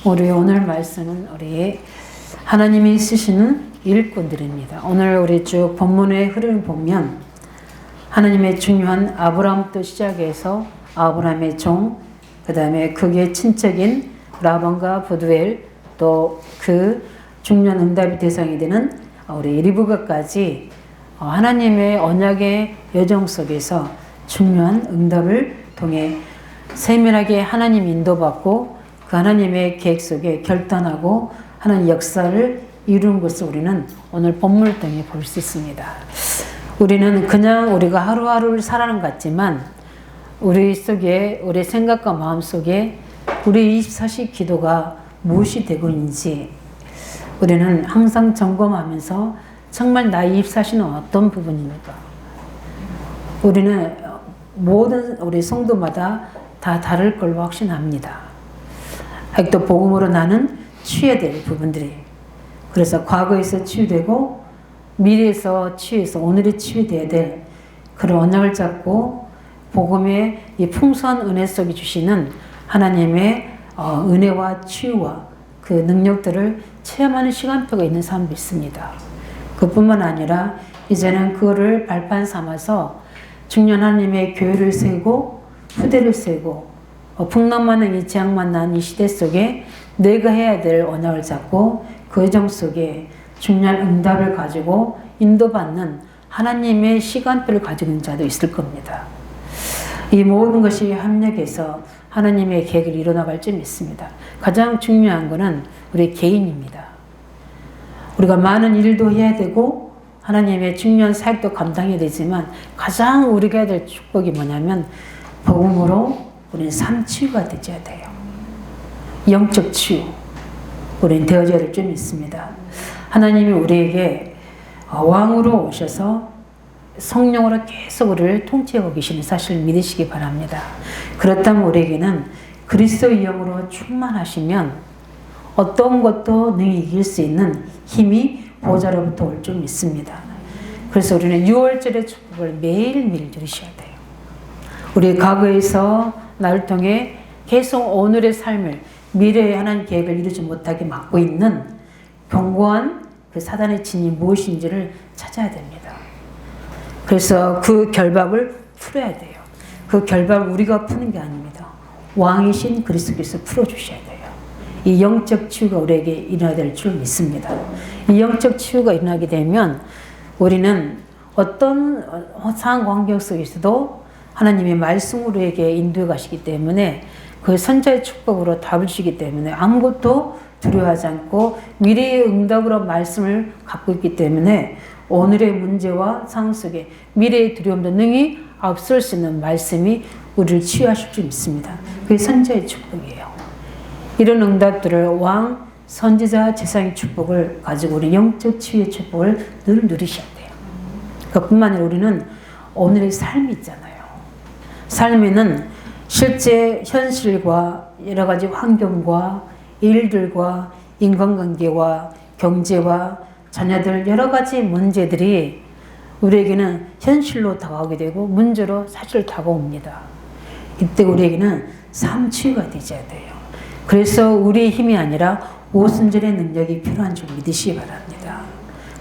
우리 오늘 말씀은 우리 하나님이 쓰시는 일꾼들입니다. 오늘 우리 쭉 본문의 흐름을 보면 하나님의 중요한 아브라함부터 시작해서 아브라함의 종, 그 다음에 그의 친척인 라반과 부두엘, 또 그 중요한 응답의 대상이 되는 우리 리브가까지 하나님의 언약의 여정 속에서 중요한 응답을 통해 세밀하게 하나님 인도받고 그 하나님의 계획 속에 결단하고 하는 역사를 이루는 것을 우리는 오늘 본문을 통해 볼 수 있습니다. 우리는 그냥 우리가 하루하루를 살아가는 것 같지만 우리 속에, 우리 생각과 마음 속에 우리 24시 기도가 무엇이 되고 있는지 우리는 항상 점검하면서 정말 나의 24시는 어떤 부분입니까? 우리는 모든 우리 성도마다 다 다를 걸로 확신합니다. 아직도 복음으로 나는 취해야 될 부분들이, 그래서 과거에서 치유되고 미래에서 치유해서 오늘에 치유돼야 될 그런 언약을 잡고 복음의 이 풍성한 은혜 속에 주시는 하나님의 은혜와 치유와 그 능력들을 체험하는 시간표가 있는 사람도 있습니다. 그뿐만 아니라 이제는 그거를 발판 삼아서 중요한 하나님의 교회를 세우고 후대를 세우고 풍랑만한 이 재앙 만난 이 시대 속에 내가 해야 될 언약을 잡고 그 여정 속에 중요한 응답을 가지고 인도받는 하나님의 시간표를 가지고 있는 자도 있을 겁니다. 이 모든 것이 합력해서 하나님의 계획을 이뤄나갈 점 있습니다. 가장 중요한 것은 우리 개인입니다. 우리가 많은 일도 해야 되고 하나님의 중요한 사역도 감당해야 되지만 가장 우리가 해야 될 축복이 뭐냐면 복음으로 우리는 삶 치유가 되어야 돼요. 영적 치유. 우리는 되어져야 될 점이 있습니다. 하나님이 우리에게 왕으로 오셔서 성령으로 계속 우리를 통치하고 계시는 사실을 믿으시기 바랍니다. 그렇다면 우리에게는 그리스도의 영으로 충만하시면 어떤 것도 능히 이길 수 있는 힘이 보좌로부터 올 줄 믿습니다. 그래서 우리는 6월절의 축복을 매일매일 누리셔야 돼요. 우리 과거에서 나를 통해 계속 오늘의 삶을 미래의 하나님 계획을 이루지 못하게 막고 있는 견고한 그 사단의 진이 무엇인지를 찾아야 됩니다. 그래서 그 결박을 풀어야 돼요. 그 결박을 우리가 푸는 게 아닙니다. 왕이신 그리스도께서 풀어주셔야 돼요. 이 영적 치유가 우리에게 일어나야 될 줄 믿습니다. 이 영적 치유가 일어나게 되면 우리는 어떤 상황 환경 속에서도 하나님의 말씀으로 우리에게 인도해 가시기 때문에 그 선자의 축복으로 답을 주시기 때문에 아무것도 두려워하지 않고 미래의 응답으로 말씀을 갖고 있기 때문에 오늘의 문제와 상황 속에 미래의 두려움도 능히 앞설 수 있는 말씀이 우리를 치유하실 줄 믿습니다. 그게 선자의 축복이에요. 이런 응답들을 왕, 선지자, 제사장의 축복을 가지고 우리 영적 치유의 축복을 늘 누리셔야 돼요. 그뿐만 아니라 우리는 오늘의 삶이 있잖아요. 삶에는 실제 현실과 여러 가지 환경과 일들과 인간관계와 경제와 자녀들 여러 가지 문제들이 우리에게는 현실로 다가오게 되고 문제로 사실 다가옵니다. 이때 우리에게는 삶 치유가 되어야 돼요. 그래서 우리의 힘이 아니라 오순절의 능력이 필요한 줄 믿으시기 바랍니다.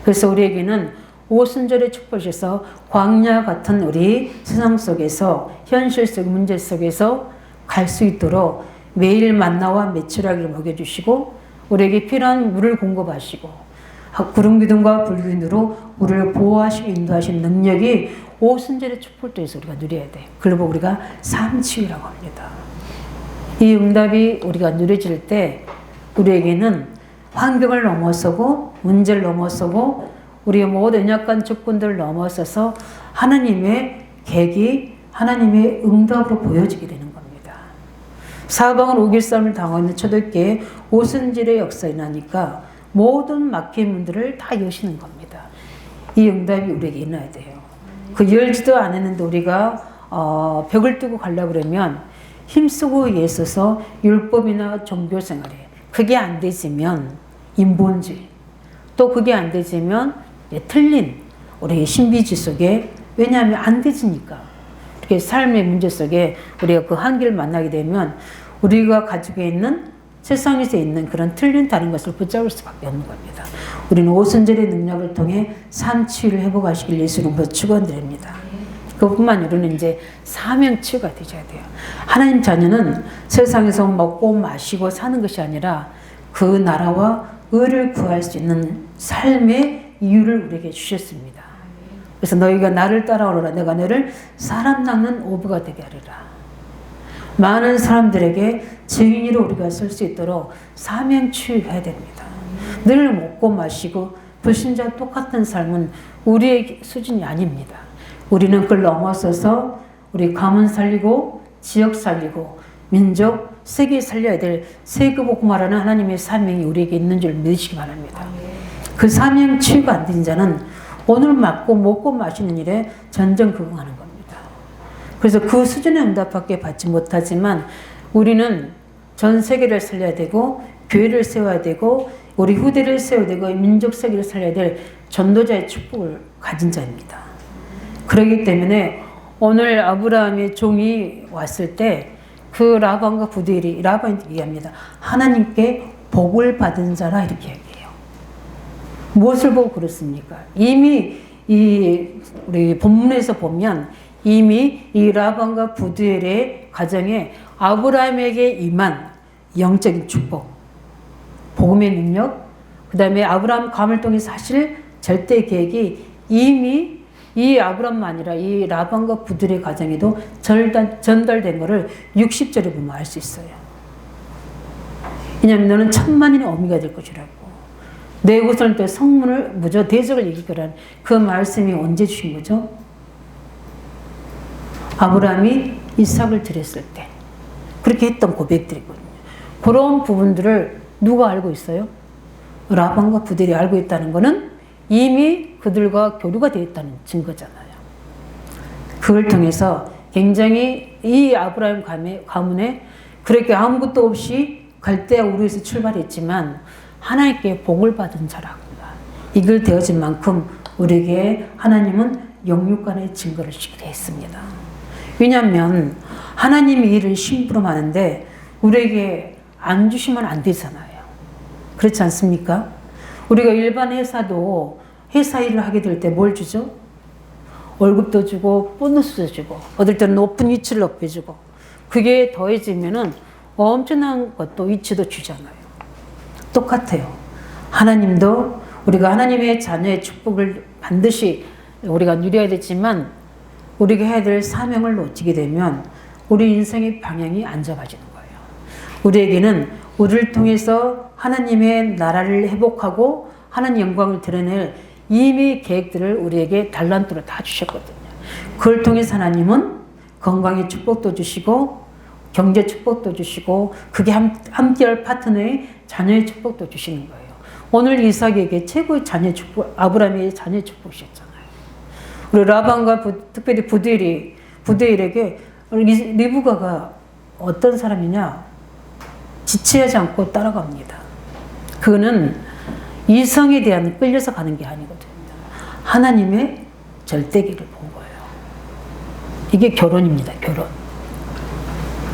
그래서 우리에게는 오순절의 축복에서 광야 같은 우리 세상 속에서 현실 속 문제 속에서 갈 수 있도록 매일 만나와 메추라기를 먹여주시고 우리에게 필요한 물을 공급하시고 구름 기둥과 불 기둥으로 우리를 보호하시고 인도하시는 능력이 오순절의 축복을 통해서 우리가 누려야 돼요. 그걸 보고 우리가 삶치유라고 합니다. 이 응답이 우리가 누려질 때 우리에게는 환경을 넘어서고 문제를 넘어서고 우리의 모든 연약한 조건들을 넘어서서 하나님의 계획이 하나님의 응답으로 보여지게 되는 겁니다. 사방을 오길쌈을 당하고 있는 초대교회 오순절의 역사에 나니까 모든 막힌 문들을 다 여시는 겁니다. 이 응답이 우리에게 일어나야 돼요. 그 열지도 않았는데 우리가 벽을 뚫고 가려고 그러면 힘쓰고 애써서 율법이나 종교생활에 그게 안 되지면 인본주의, 또 그게 안 되지면 틀린 우리 신비주의 속에, 왜냐하면 안 되지니까 이렇게 삶의 문제 속에 우리가 그 한계를 만나게 되면 우리가 가지고 있는 세상에서 있는 그런 틀린 다른 것을 붙잡을 수밖에 없는 겁니다. 우리는 오순절의 능력을 통해 삶 치유를 회복하시길 예수님으로 축원드립니다. 그것뿐만 아니라 우리는 이제 사명 치유가 되셔야 돼요. 하나님 자녀는 세상에서 먹고 마시고 사는 것이 아니라 그 나라와 의를 구할 수 있는 삶의 이유를 우리에게 주셨습니다. 그래서 너희가 나를 따라오라. 내가 너를 사람 낚는 어부가 되게 하리라. 많은 사람들에게 증인으로 우리가 설 수 있도록 사명 치유해야 됩니다. 늘 먹고 마시고 불신자와 똑같은 삶은 우리의 수준이 아닙니다. 우리는 그걸 넘어서서 우리 가문 살리고 지역 살리고 민족, 세계 살려야 될 세계복음화라는 하나님의 사명이 우리에게 있는 줄 믿으시기 바랍니다. 그 사명 치유가 안 된 자는 오늘 먹고 마시는 일에 전전긍긍하는 겁니다. 그래서 그 수준의 응답밖에 받지 못하지만 우리는 전 세계를 살려야 되고 교회를 세워야 되고 우리 후대를 세워야 되고 민족 세계를 살려야 될 전도자의 축복을 가진 자입니다. 그렇기 때문에 오늘 아브라함의 종이 왔을 때 그 라반과 부두엘이 라반이 얘기합니다. 하나님께 복을 받은 자라 이렇게 얘기해요. 무엇을 보고 그렇습니까? 이미 우리 본문에서 보면 이미 이 라반과 부두엘의 가정에 아브라함에게 임한 영적인 축복, 복음의 능력, 그 다음에 아브라함 감을 통해 사실 절대 계획이 이미 이 아브라함만 아니라 이 라반과 부두엘의 가정에도 전달된 것을 60절에 보면 알 수 있어요. 왜냐하면 너는 천만인의 어미가 될 것이라고. 내 후손을 때 성문을 무저 대적을 이길 거라는 그 말씀이 언제 주신 거죠? 아브라함이 이삭을 드렸을 때 그렇게 했던 고백들이거든요. 그런 부분들을 누가 알고 있어요? 라반과 부두엘이 알고 있다는 것은 이미 그들과 교류가 되어 있다는 증거잖아요. 그걸 통해서 굉장히 이 아브라함 가문에 그렇게 아무것도 없이 갈대아 우르에서 출발했지만 하나님께 복을 받은 자라구나. 이걸 되어진 만큼 우리에게 하나님은 영육간의 증거를 주기로 했습니다. 왜냐하면 하나님이 일을 심부름하는데 우리에게 안 주시면 안 되잖아요. 그렇지 않습니까? 우리가 일반 회사도 회사 일을 하게 될 때 뭘 주죠? 월급도 주고 보너스도 주고 어떨 때는 높은 위치를 높여주고 그게 더해지면은 엄청난 것도 위치도 주잖아요. 똑같아요. 하나님도 우리가 하나님의 자녀의 축복을 반드시 우리가 누려야 되지만 우리가 해야 될 사명을 놓치게 되면 우리 인생의 방향이 안 잡아지는 거예요. 우리에게는 우리를 통해서 하나님의 나라를 회복하고 하나님 영광을 드러낼 이미 계획들을 우리에게 달란트로 다 주셨거든요. 그걸 통해서 하나님은 건강의 축복도 주시고 경제 축복도 주시고 그게 함께할 파트너의 자녀의 축복도 주시는 거예요. 오늘 이삭에게 최고의 자녀의 축복, 아브라함의 자녀의 축복이셨잖아요. 우리 라반과 특별히 부두엘에게 리브가가 어떤 사람이냐? 지체하지 않고 따라갑니다. 그는 이성에 대한 끌려서 가는 게 아니거든요. 하나님의 절대기를 본 거예요. 이게 결혼입니다. 결혼.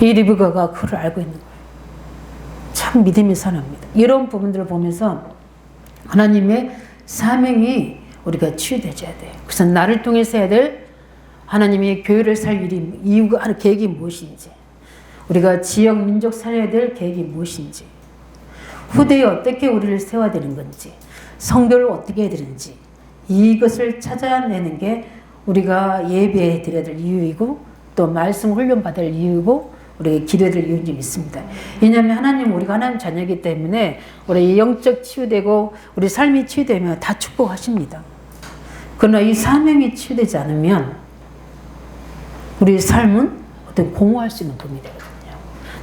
이 리브가가 그걸 알고 있는 거예요. 참 믿음이 선합니다. 이런 부분들을 보면서 하나님의 사명이 우리가 치유되어야 돼요. 그래서 나를 통해서 해야 될 하나님의 교회를 살 일이 이유가 계획이 무엇인지 우리가 지역 민족 살려야 될 계획이 무엇인지 후대에 어떻게 우리를 세워야 되는 건지 성도를 어떻게 해야 되는지 이것을 찾아내는 게 우리가 예배해 드려야 될 이유이고 또 말씀 훈련 받을 이유고 우리가 기도해야 될 이유인 줄 믿습니다. 왜냐하면 하나님 우리가 하나님 자녀이기 때문에 우리 영적 치유되고 우리 삶이 치유되면 다 축복하십니다. 그러나 이 사명이 치유되지 않으면 우리 삶은 어떤 공허할 수 있는 도움이 되거든요.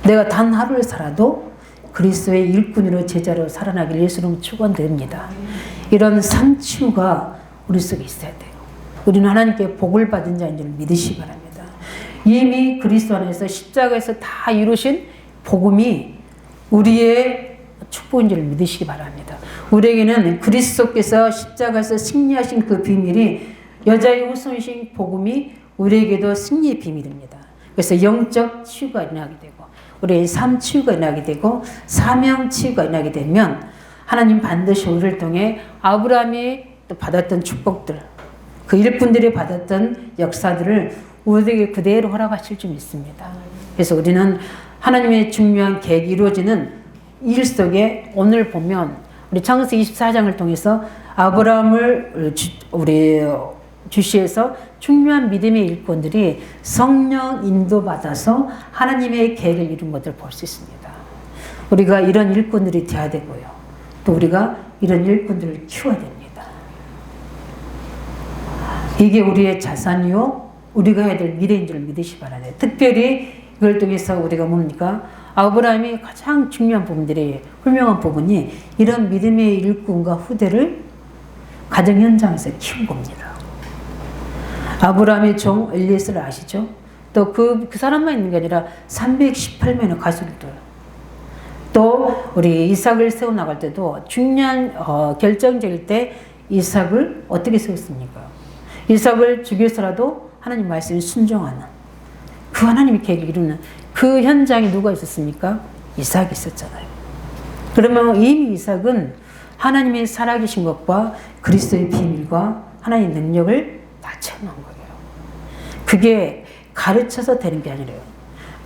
내가 단 하루를 살아도 그리스도의 일꾼으로 제자로 살아나길 예수님 축원드립니다. 이런 삶 치유가 우리 속에 있어야 돼요. 우리는 하나님께 복을 받은 자인 줄 믿으시기 바랍니다. 이미 그리스도 안에서 십자가에서 다 이루신 복음이 우리의 축복인 줄 믿으시기 바랍니다. 우리에게는 그리스도께서 십자가에서 승리하신 그 비밀이 여자의 후손이신 복음이 우리에게도 승리의 비밀입니다. 그래서 영적 치유가 일어나게 되고 우리의 삶 치유가 일어나게 되고 사명 치유가 일어나게 되면 하나님 반드시 우리를 통해 아브라함이 또 받았던 축복들, 그 일꾼들이 받았던 역사들을 우리에게 그대로 허락하실 줄 믿습니다. 그래서 우리는 하나님의 중요한 계획이 이루어지는 일 속에 오늘 보면 우리 창세기 24장을 통해서 아브라함을 우리 주시에서 중요한 믿음의 일꾼들이 성령 인도받아서 하나님의 계획을 이룬 것을 볼 수 있습니다. 우리가 이런 일꾼들이 되어야 되고요. 또 우리가 이런 일꾼들을 키워야 됩니다. 이게 우리의 자산이요, 우리가 해야 될 미래인 줄 믿으시 바라네. 특별히 이걸 통해서 우리가 뭡니까? 아브라함이 가장 중요한 부분들이, 훌륭한 부분이 이런 믿음의 일꾼과 후대를 가정 현장에서 키운 겁니다. 아브라함의 종 엘리에스를 아시죠? 또 그 사람만 있는 게 아니라 318명의 가수들, 또 우리 이삭을 세워나갈 때도 중요한 결정적일 때 이삭을 어떻게 세웠습니까? 이삭을 죽여서라도 하나님 말씀에 순종하는 그 하나님의 계획을 이루는 그 현장에 누가 있었습니까? 이삭이 있었잖아요. 그러면 이미 이삭은 하나님의 살아계신 것과 그리스도의 비밀과 하나님의 능력을 다 체험한 거예요. 그게 가르쳐서 되는 게 아니래요.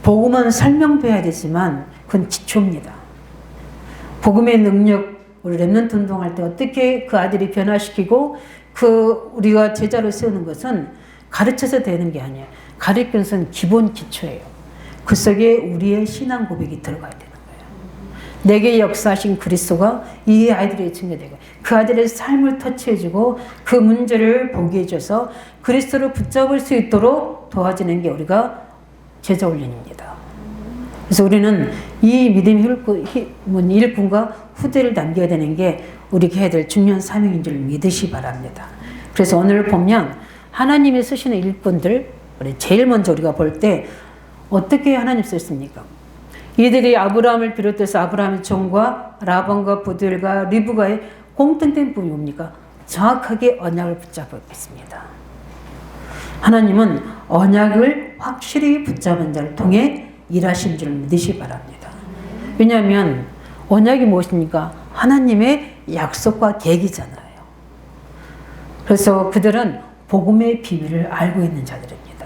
복음은 설명돼야 되지만 그건 기초입니다. 복음의 능력, 우리 렘넌트 운동할 때 어떻게 그 아들이 변화시키고 그 우리가 제자로 세우는 것은 가르쳐서 되는 게 아니에요. 가르치는 것은 기본 기초예요. 그 속에 우리의 신앙 고백이 들어가야 되는 거예요. 내게 역사하신 그리스도가 이 아이들에게 증거되고 그 아들의 삶을 터치해주고 그 문제를 보게 해줘서 그리스도를 붙잡을 수 있도록 도와주는 게 우리가 제자 훈련입니다. 그래서 우리는 이 믿음의 일꾼과 후대를 남겨야 되는 게 우리가 해야 될 중요한 사명인 줄 믿으시 바랍니다. 그래서 오늘 보면 하나님이 쓰시는 일꾼들, 우리 제일 먼저 우리가 볼 때 어떻게 하나님 쓰셨습니까? 이들이 아브라함을 비롯해서 아브라함의 종과 라반과 부들과 리브가의 공통된 부분이 뭡니까? 정확하게 언약을 붙잡고 있습니다. 하나님은 언약을 확실히 붙잡은 자를 통해 일하신 줄 믿으시 바랍니다. 왜냐하면 언약이 무엇입니까? 하나님의 약속과 계획이잖아요. 그래서 그들은 복음의 비밀을 알고 있는 자들입니다.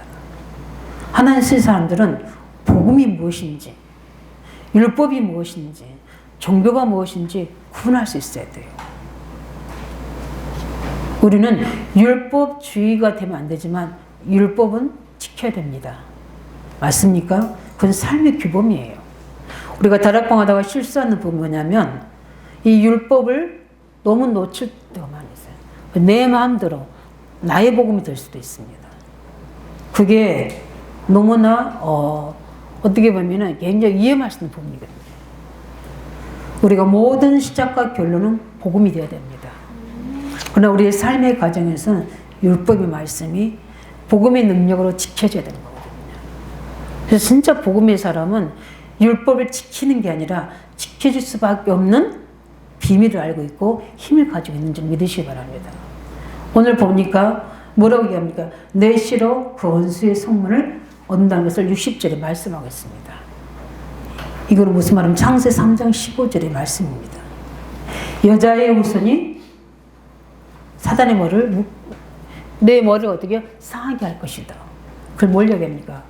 하나님 쓰신 사람들은 복음이 무엇인지, 율법이 무엇인지, 종교가 무엇인지 구분할 수 있어야 돼요. 우리는 율법주의가 되면 안 되지만 율법은 지켜야 됩니다. 맞습니까? 그건 삶의 규범이에요. 우리가 다락방하다가 실수하는 부분이 뭐냐면 이 율법을 너무 놓칠 때가 많이 있어요. 내 마음대로 나의 복음이 될 수도 있습니다. 그게 너무나 어떻게 보면 굉장히 위험할 수 있는 부분이거든요. 우리가 모든 시작과 결론은 복음이 되어야 됩니다. 그러나 우리의 삶의 과정에서는 율법의 말씀이 복음의 능력으로 지켜져야 되는 거거든요. 그래서 진짜 복음의 사람은 율법을 지키는 게 아니라 지켜줄 수밖에 없는 비밀을 알고 있고 힘을 가지고 있는 줄 믿으시기 바랍니다. 오늘 보니까 뭐라고 얘기합니까? 내 씨로 그 원수의 성문을 얻는다는 것을 60절에 말씀하고 있습니다. 이거는 무슨 말이냐면 창세 3장 15절의 말씀입니다. 여자의 후손이 사단의 머리를 내 머리를 어떻게 상하게 할 것이다. 그걸 뭘 얘기합니까?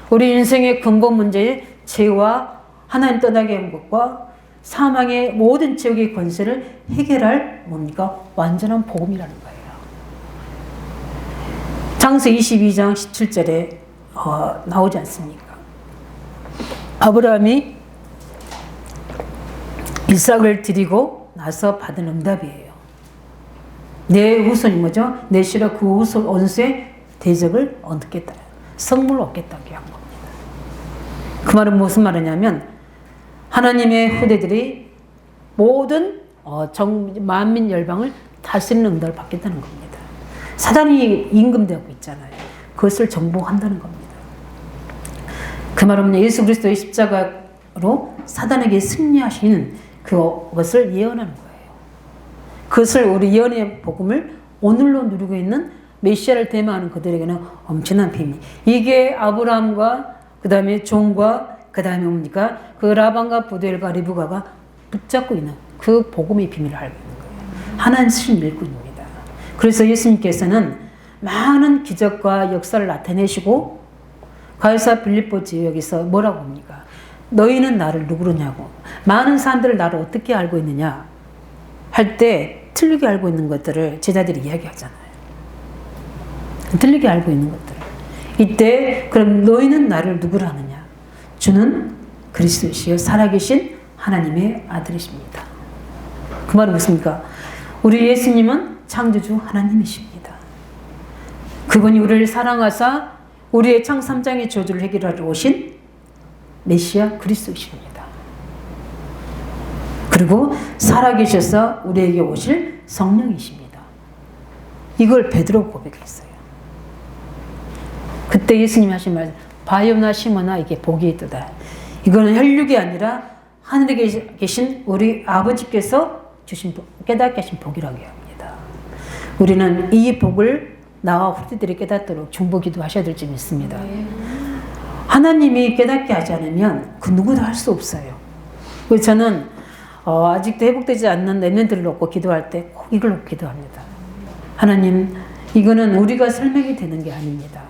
우리 인생의 근본 문제의 죄와 하나님 떠나게 한 것과 사망의 모든 지옥의 권세를 해결할 뭡니까? 완전한 복음이라는 거예요. 창세 22장 17절에 나오지 않습니까? 아브라함이 이삭을 드리고 나서 받은 응답이에요. 내 후손이 뭐죠? 내 씨로 그 후손 원수의 대적을 얻겠다. 성물을 얻겠다고 한 겁니다. 그 말은 무슨 말이냐면 하나님의 후대들이 모든 만민 열방을 다스리는 응답을 받겠다는 겁니다. 사단이 임금되고 있잖아요. 그것을 정복한다는 겁니다. 그 말은 예수 그리스도의 십자가로 사단에게 승리하시는 그것을 예언하는 거예요. 그것을 우리 예언의 복음을 오늘로 누리고 있는 메시아를 대마하는 그들에게는 엄청난 비밀. 이게 아브라함과 그 다음에 종과 그 다음에 뭡니까? 그 라반과 부두엘과 리브가가 붙잡고 있는 그 복음의 비밀을 알고 있는 거예요. 하나님 쓰신 일꾼입니다. 그래서 예수님께서는 많은 기적과 역사를 나타내시고 가이사 빌립보 지역에서 뭐라고 합니까? 너희는 나를 누구로냐고, 많은 사람들을 나를 어떻게 알고 있느냐 할 때 틀리게 알고 있는 것들을 제자들이 이야기하잖아요. 틀리게 알고 있는 것들을. 이때 그럼 너희는 나를 누구로 하느냐? 주는 그리스도시요 살아계신 하나님의 아들이십니다. 그 말은 무엇입니까? 우리 예수님은 창조주 하나님이십니다. 그분이 우리를 사랑하사 우리의 창 3장의 저주를 해결하러 오신 메시아 그리스도십니다. 그리고 살아계셔서 우리에게 오실 성령이십니다. 이걸 베드로 고백했어요. 그때 예수님이 하신 말, 바요나 시모나 이게 복이 있도다. 이거는 혈육이 아니라 하늘에 계신 우리 아버지께서 주신 깨닫게 하신 복이라고 합니다. 우리는 이 복을 나와 후대들이 깨닫도록 중보기도 하셔야 될지 믿습니다. 하나님이 깨닫게 하지 않으면 그 누구도 할 수 없어요. 그래서 저는 아직도 회복되지 않는 렘넌트를 놓고 기도할 때 꼭 이걸 놓고 기도합니다. 하나님, 이거는 우리가 설명이 되는 게 아닙니다.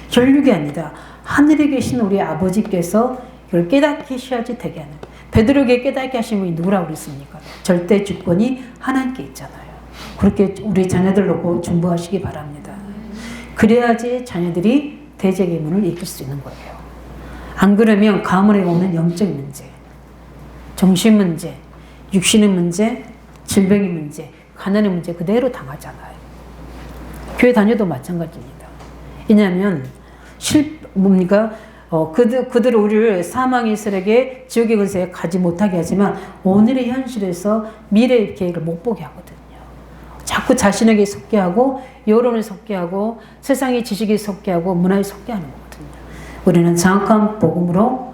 혈육이 아니다. 하늘에 계신 우리 아버지께서 이걸 깨닫게 하셔야지 되게 하는. 베드로에게 깨닫게 하신 분이 누구라고 그랬습니까? 절대 주권이 하나님께 있잖아요. 그렇게 우리 자녀들 놓고 중보하시기 바랍니다. 그래야지 자녀들이 대적의 문을 이길 수 있는 거예요. 안 그러면 가문에 오는 영적 문제, 정신 문제, 육신의 문제, 질병의 문제, 가난의 문제 그대로 당하잖아요. 교회 다녀도 마찬가지입니다. 왜냐하면 그들은 우리를 사망의 세력에 지옥의 근세에 가지 못하게 하지만 오늘의 현실에서 미래의 계획을 못 보게 하거든요. 자꾸 자신에게 속게 하고 여론을 속게 하고 세상의 지식에 속게 하고 문화에 속게 하는 거거든요. 우리는 정확한 복음으로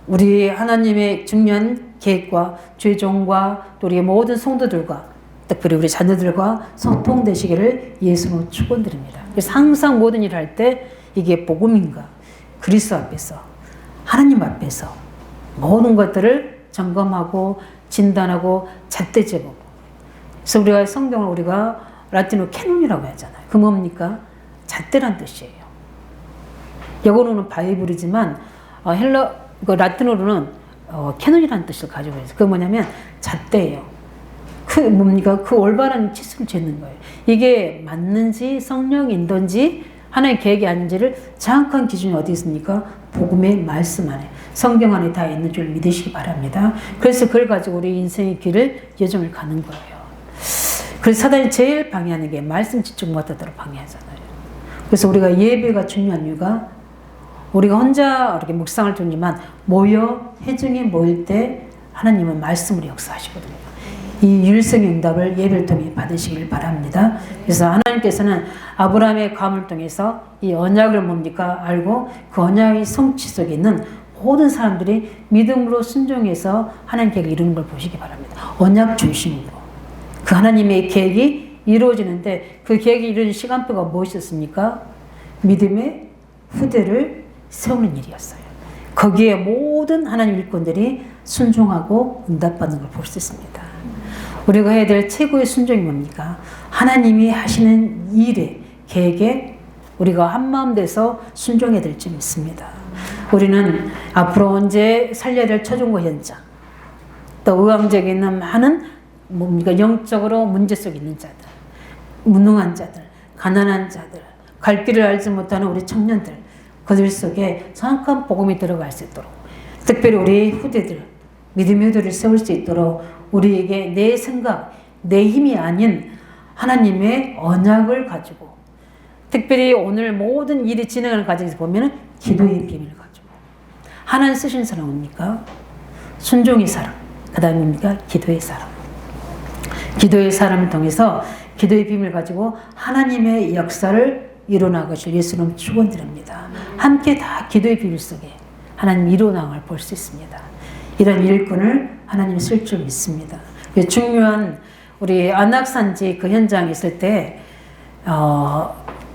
우리 하나님의 중요한 계획과 최종과 또 우리의 모든 성도들과 특별히 우리 자녀들과 소통되시기를 예수로 축원드립니다. 그래서 항상 모든 일을 할 때 이게 복음인가 그리스도 앞에서 하나님 앞에서 모든 것들을 점검하고 진단하고 잣대 재보고. 그래서 우리가 성경을 우리가 라틴어로 캐논이라고 하잖아요. 그 뭡니까? 잣대란 뜻이에요. 영어로는 바이블이지만 라틴어로는 캐논이라는 뜻을 가지고 있어요. 그게 뭐냐면 잣대예요. 그 올바른 치수를 재는 거예요. 이게 맞는지 성령인던지 하나의 계획이 아닌지를 정확한 기준이 어디 있습니까? 복음의 말씀 안에, 성경 안에 다 있는 줄 믿으시기 바랍니다. 그래서 그걸 가지고 우리 인생의 길을 여정을 가는 거예요. 그래서 사단이 제일 방해하는 게 말씀 집중 못하도록 방해하잖아요. 그래서 우리가 예배가 중요한 이유가 우리가 혼자 이렇게 묵상을 두지만 회중에 모일 때 하나님은 말씀으로 역사하시거든요. 이 율성의 응답을 예배를 통해 받으시길 바랍니다. 그래서 하나님께서는 아브라함의 감을 통해서 이 언약을 뭡니까? 알고 그 언약의 성취 속에 있는 모든 사람들이 믿음으로 순종해서 하나님 계획을 이루는 걸 보시기 바랍니다. 언약 중심으로. 그 하나님의 계획이 이루어지는데 그 계획이 이루어진 시간표가 무엇이었습니까? 믿음의 후대를 세우는 일이었어요. 거기에 모든 하나님 일꾼들이 순종하고 응답받는 걸 볼 수 있습니다. 우리가 해야 될 최고의 순종이 뭡니까? 하나님이 하시는 일에, 계획에 우리가 한마음 돼서 순종해야 될지 믿습니다. 우리는 앞으로 언제 살려야 될 초중고 현장, 또 의왕적인 많은 영적으로 문제 속에 있는 자들, 무능한 자들, 가난한 자들, 갈 길을 알지 못하는 우리 청년들, 그들 속에 정확한 복음이 들어갈 수 있도록, 특별히 우리 후대들, 믿음의 후대를 세울 수 있도록 우리에게 내 생각, 내 힘이 아닌 하나님의 언약을 가지고, 특별히 오늘 모든 일이 진행하는 과정에서 보면 기도의 비밀을 가지고, 하나님 쓰신 사람 뭡니까? 순종의 사람, 그 다음에 뭡니까? 기도의 사람. 기도의 사람을 통해서 기도의 비밀을 가지고 하나님의 역사를 이뤄나가실 예수님 축원드립니다. 함께 다 기도의 비밀 속에 하나님 이뤄나갈 볼 수 있습니다. 이런 일꾼을 하나님이 쓸 줄 믿습니다. 중요한 우리 안악산지 그 현장에 있을 때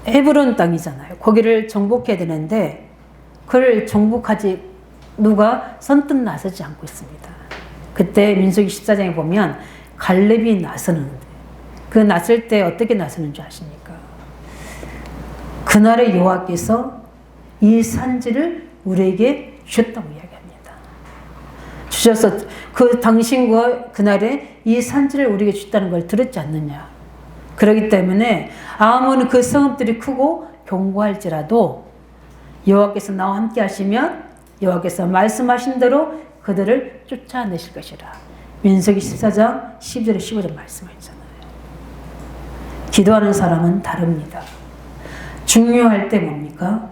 헤브론 땅이잖아요. 거기를 정복해야 되는데 그걸 정복하지 누가 선뜻 나서지 않고 있습니다. 그때 민수기 14장에 보면 갈렙이 나서는데 그 나설 때 어떻게 나서는 줄 아십니까? 그날의 여호와께서 이 산지를 우리에게 주셨다고 이야기합니다. 주셔서 그 당신과 그날에 이 산지를 우리에게 주셨다는 걸 들었지 않느냐. 그렇기 때문에 아무리 그 성읍들이 크고 견고할지라도 여호와께서 나와 함께 하시면 여호와께서 말씀하신 대로 그들을 쫓아내실 것이라. 민수기 14장 10절에 15절 말씀하셨잖아요. 기도하는 사람은 다릅니다. 중요할 때 뭡니까?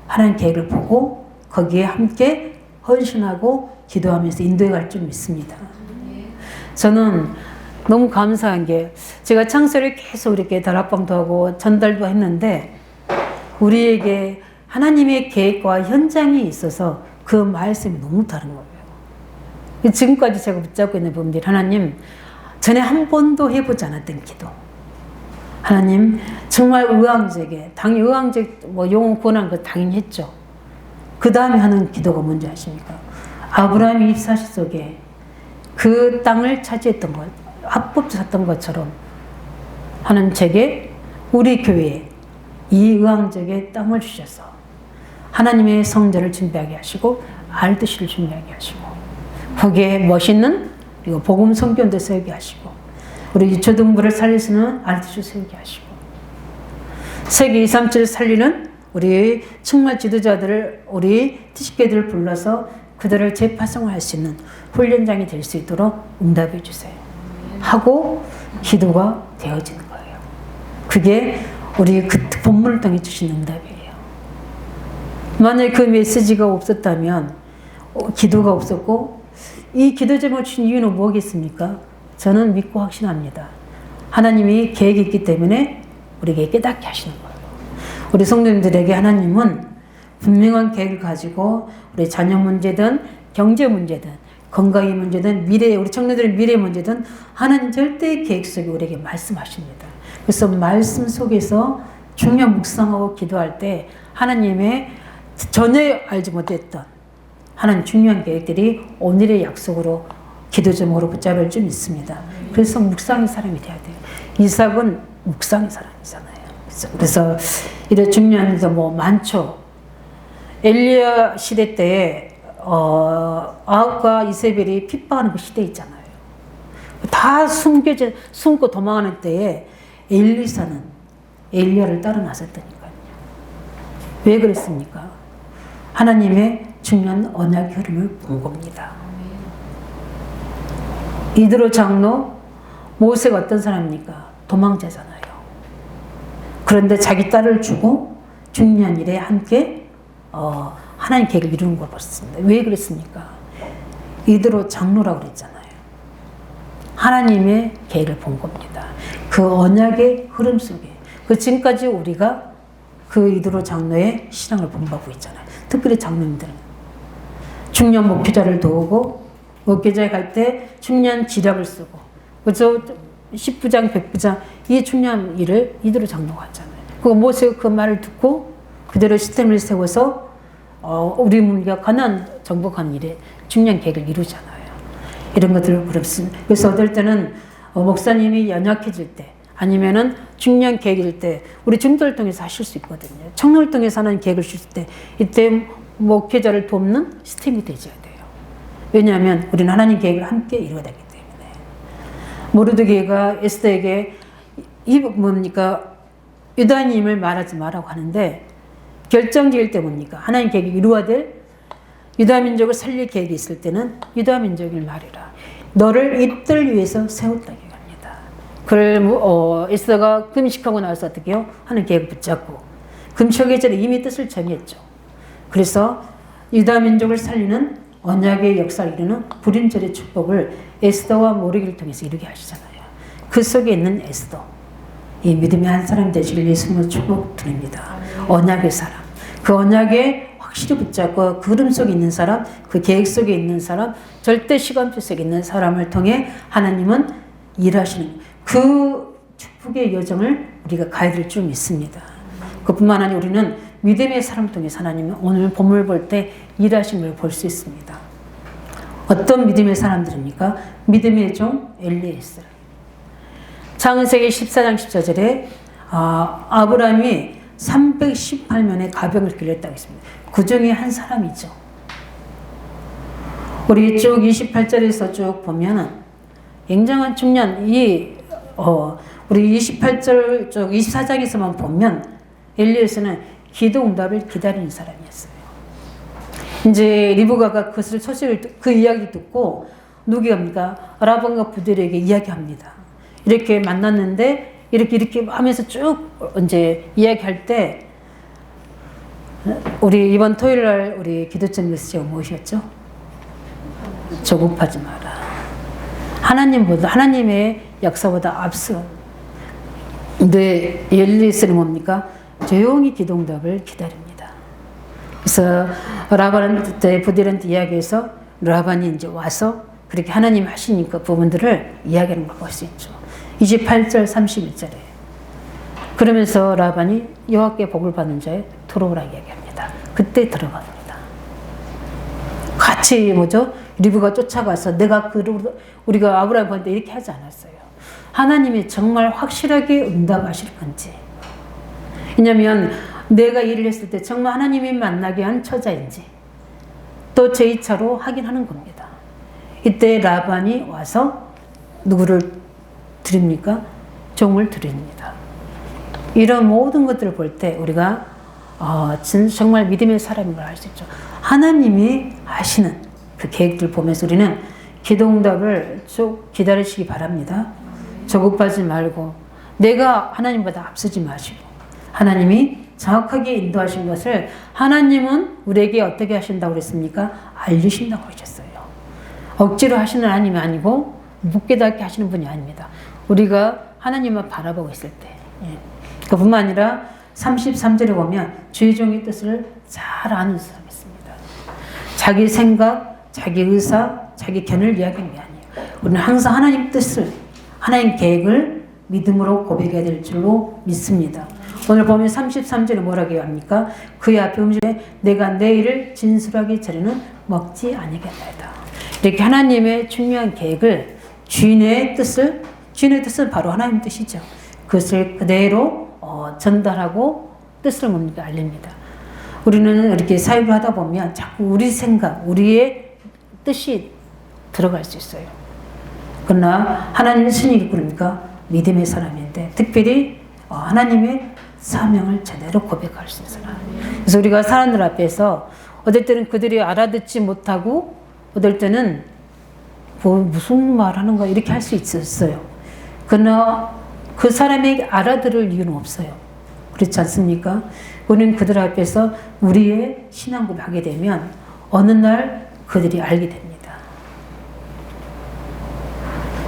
하나님 계획을 보고 거기에 함께 헌신하고 기도하면서 인도해 갈 줄 믿습니다. 저는 너무 감사한 게 제가 창설을 계속 이렇게 다락방도 하고 전달도 했는데 우리에게 하나님의 계획과 현장이 있어서 그 말씀이 너무 다른 거예요. 지금까지 제가 붙잡고 있는 부분들이 하나님 전에 한 번도 해보지 않았던 기도. 하나님 정말 의왕제게 당연히 의왕제 영혼 구원한 거 당연히 했죠. 그 다음에 하는 기도가 뭔지 아십니까? 아브라함이 입사시 속에 그 땅을 차지했던 것, 합법적 샀던 것처럼 하나님 제게 우리 교회에 이 의왕제게 땅을 주셔서 하나님의 성전을 준비하게 하시고 RDC를 준비하게 하시고 거기에 멋있는 그리고 복음 성전도 세우게 하시고 우리 유초등부를 살릴 수 있는 RDC를 세우게 하시고 세계 237을 살리는 우리 정말 지도자들을 우리 티식계들을 불러서 그들을 재파송할 수 있는 훈련장이 될 수 있도록 응답해 주세요. 하고 기도가 되어지는 거예요. 그게 우리 그 본문을 통해 주신 응답이에요. 만약 그 메시지가 없었다면 기도가 없었고 이 기도 제목을 주신 이유는 뭐겠습니까? 저는 믿고 확신합니다. 하나님이 계획이 있기 때문에 우리에게 깨닫게 하시는 거예요. 우리 성도님들에게 하나님은 분명한 계획을 가지고 우리 자녀 문제든 경제 문제든 건강의 문제든 미래 우리 청년들의 미래 문제든 하나님 절대 계획 속에 우리에게 말씀하십니다. 그래서 말씀 속에서 중요한 묵상하고 기도할 때 하나님의 전혀 알지 못했던 하나님 중요한 계획들이 오늘의 약속으로 기도 제목으로 붙잡을 줄 믿습니다. 그래서 묵상의 사람이 돼야 돼요. 이삭은 묵상의 사람이잖아요. 그래서 이런 중요한 게 많죠. 엘리야 시대 때에 아합과 이세벨이 핍박하는 그 시대 있잖아요. 다 숨고 도망하는 때에 엘리사는 엘리야를 따라 나섰다니까요. 왜 그랬습니까? 하나님의 중요한 언약의 흐름을 본 겁니다. 이드로 장로 모세가 어떤 사람입니까? 도망자잖아요. 그런데 자기 딸을 주고 중요한 일에 함께 하나님 계획을 이루는 걸 봤습니다. 왜 그랬습니까? 이드로 장로라고 그랬잖아요. 하나님의 계획을 본 겁니다. 그 언약의 흐름 속에 그 지금까지 우리가 그 이드로 장로의 신앙을 본받고 있잖아요. 특별히 장로님들은 중년 목회자를 도우고 목회자에 갈 때 중요한 지략을 쓰고 그래서 10부장 100부장 이 중요한 일을 이드로 장로가 하잖아요. 그 모세가 그 말을 듣고 그대로 시스템을 세워서 우리 우리가 가나안 정복하는 일에 중요한 계획을 이루잖아요. 이런 것들을 그렇습니다. 그래서 어떨 때는 목사님이 연약해질 때 아니면은 중요한 계획일 때 우리 중도를 통해서 하실 수 있거든요. 청년을 통해서 하는 계획을 주실 때 이때 목회자를 돕는 시스템이 되셔야 돼요. 왜냐하면 우리는 하나님 계획을 함께 이루어야 되기 때문에. 모르드게가 에스더에게 유다인임을 말하지 말라고 하는데 결정지을 때 뭡니까? 하나님 계획이 이루어야 될 유다 민족을 살릴 계획이 있을 때는 유다 민족을 말해라. 너를 이들 위해서 세웠다 얘기합니다. 그걸 에스더가 금식하고 나서 어떻게 해요? 하나님 계획을 붙잡고 금식의 전에 이미 뜻을 정했죠. 그래서 유다 민족을 살리는 언약의 역사를 이루는 불임절의 축복을 에스더와 모르기를 통해서 이루게 하시잖아요. 그 속에 있는 에스더, 이 믿음의 한 사람 되시길 예수님을 축복 드립니다. 언약의 사람, 그 언약에 확실히 붙잡고 그 흐름 속에 있는 사람, 그 계획 속에 있는 사람, 절대 시간표 속에 있는 사람을 통해 하나님은 일하시는 그 축복의 여정을 우리가 가야 될 줄 믿습니다. 그뿐만 아니라 우리는 믿음의 사람 통해서 하나님은 오늘 본문을 볼 때 일하심을 볼 수 있습니다. 어떤 믿음의 사람들입니까? 믿음의 종 엘리에셀. 창세기 14장 14절에 아브라함이 318명의 가병을 길렀다고 했습니다. 그 중에 한 사람이죠. 우리 쭉 28절에서 쭉 보면은 굉장한 중요한 우리 28절 쭉 24장에서만 보면 엘리에셀은 기도 응답을 기다리는 사람이었어요. 이제 리브가가 그것을 그 이야기를 듣고 누구입니까? 라반과 부들에게 이야기합니다. 이렇게 만났는데 이렇게 하면서 쭉 이제 이야기할 때 우리 이번 토요일 날 우리 기도점 메시지가 무엇이었죠? 조급하지 마라. 하나님의 역사보다 앞서 엘리에셀은 뭡니까? 조용히 기도 응답을 기다립니다. 그래서 라반한테 부들한테 이야기해서 라반이 이제 와서 그렇게 하나님 하신 그 부분들을 이야기하는 걸 볼 수 있죠. 28절 31절에 그러면서 라반이 여호와께 복을 받는 자에 들어오라 이야기합니다. 그때 들어갑니다. 같이 리브가 쫓아가서 우리가 아브라함한테 이렇게 하지 않았어요. 하나님이 정말 확실하게 응답하실 건지, 왜냐하면 내가 일을 했을 때 정말 하나님이 만나게 한 처자인지 또 제2차로 확인하는 겁니다. 이때 라반이 와서 누구를 드립니까? 종을 드립니다. 이런 모든 것들을 볼 때 우리가 정말 믿음의 사람인 걸 알 수 있죠. 하나님이 하시는 그 계획들 보면서 우리는 기도 응답을 쭉 기다리시기 바랍니다. 조급하지 말고 내가 하나님보다 앞서지 마시고 하나님이 정확하게 인도하신 것을 하나님은 우리에게 어떻게 하신다고 그랬습니까? 알려주신다고 하셨어요. 억지로 하시는 하나님이 아니고 묵게답게 하시는 분이 아닙니다. 우리가 하나님만 바라보고 있을 때. 그뿐만 아니라 33절에 보면 주의 종의 뜻을 잘 아는 사람이 있습니다. 자기 생각, 자기 의사, 자기 견을 이야기하는 게 아니에요. 우리는 항상 하나님 뜻을, 하나님 계획을 믿음으로 고백해야 될 줄로 믿습니다. 오늘 보면 33절에 뭐라고 합니까? 그의 앞에 음식에 내가 내일을 진술하기 전에는 먹지 아니겠나이다. 이렇게 하나님의 중요한 계획을 주인의 뜻은 바로 하나님 뜻이죠. 그것을 그대로 전달하고 뜻을 뭡니까? 알립니다. 우리는 이렇게 사역을 하다 보면 자꾸 우리 생각, 우리의 뜻이 들어갈 수 있어요. 그러나 하나님의 신이 그러니까 믿음의 사람인데 특별히 하나님의 사명을 제대로 고백할 수 있는 사람. 그래서 우리가 사람들 앞에서 어떨 때는 그들이 알아듣지 못하고 어떨 때는 무슨 말 하는 거야 이렇게 할 수 있었어요. 그러나 그 사람에게 알아들을 이유는 없어요. 그렇지 않습니까? 우리는 그들 앞에서 우리의 신앙 고백하게 되면 어느 날 그들이 알게 됩니다.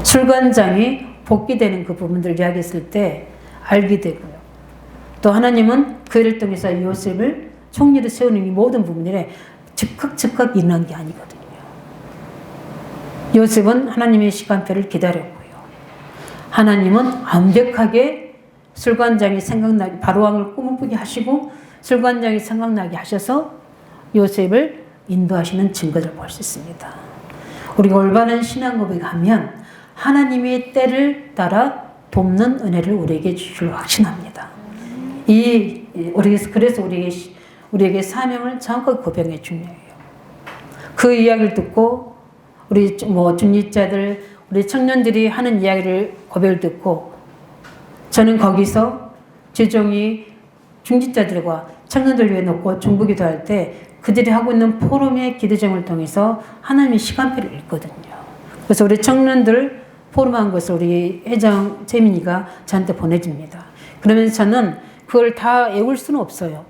술관장이 복귀되는 그 부분들을 이야기했을 때 알게 되고요. 또 하나님은 그 일을 통해서 요셉을 총리로 세우는 이 모든 부분들에 즉각 일어난 게 아니거든요. 요셉은 하나님의 시간표를 기다렸고요. 하나님은 완벽하게 술관장이 생각나게 바로왕을 꿈을 꾸게 하시고 술관장이 생각나게 하셔서 요셉을 인도하시는 증거를 볼 수 있습니다. 우리가 올바른 신앙 고백하면 하나님의 때를 따라 돕는 은혜를 우리에게 주실 확신합니다. 그래서 우리에게 사명을 정확하게 고백이 중요해요. 그 이야기를 듣고 우리 중직자들, 우리 청년들이 하는 이야기를 고백을 듣고 저는 거기서 제종이 중직자들과 청년들 위해 놓고 중보기도할 때 그들이 하고 있는 포럼의 기도정을 통해서 하나님의 시간표를 읽거든요. 그래서 우리 청년들 포럼한 것을 우리 회장 재민이가 저한테 보내줍니다. 그러면서 저는 그걸 다 외울 수는 없어요.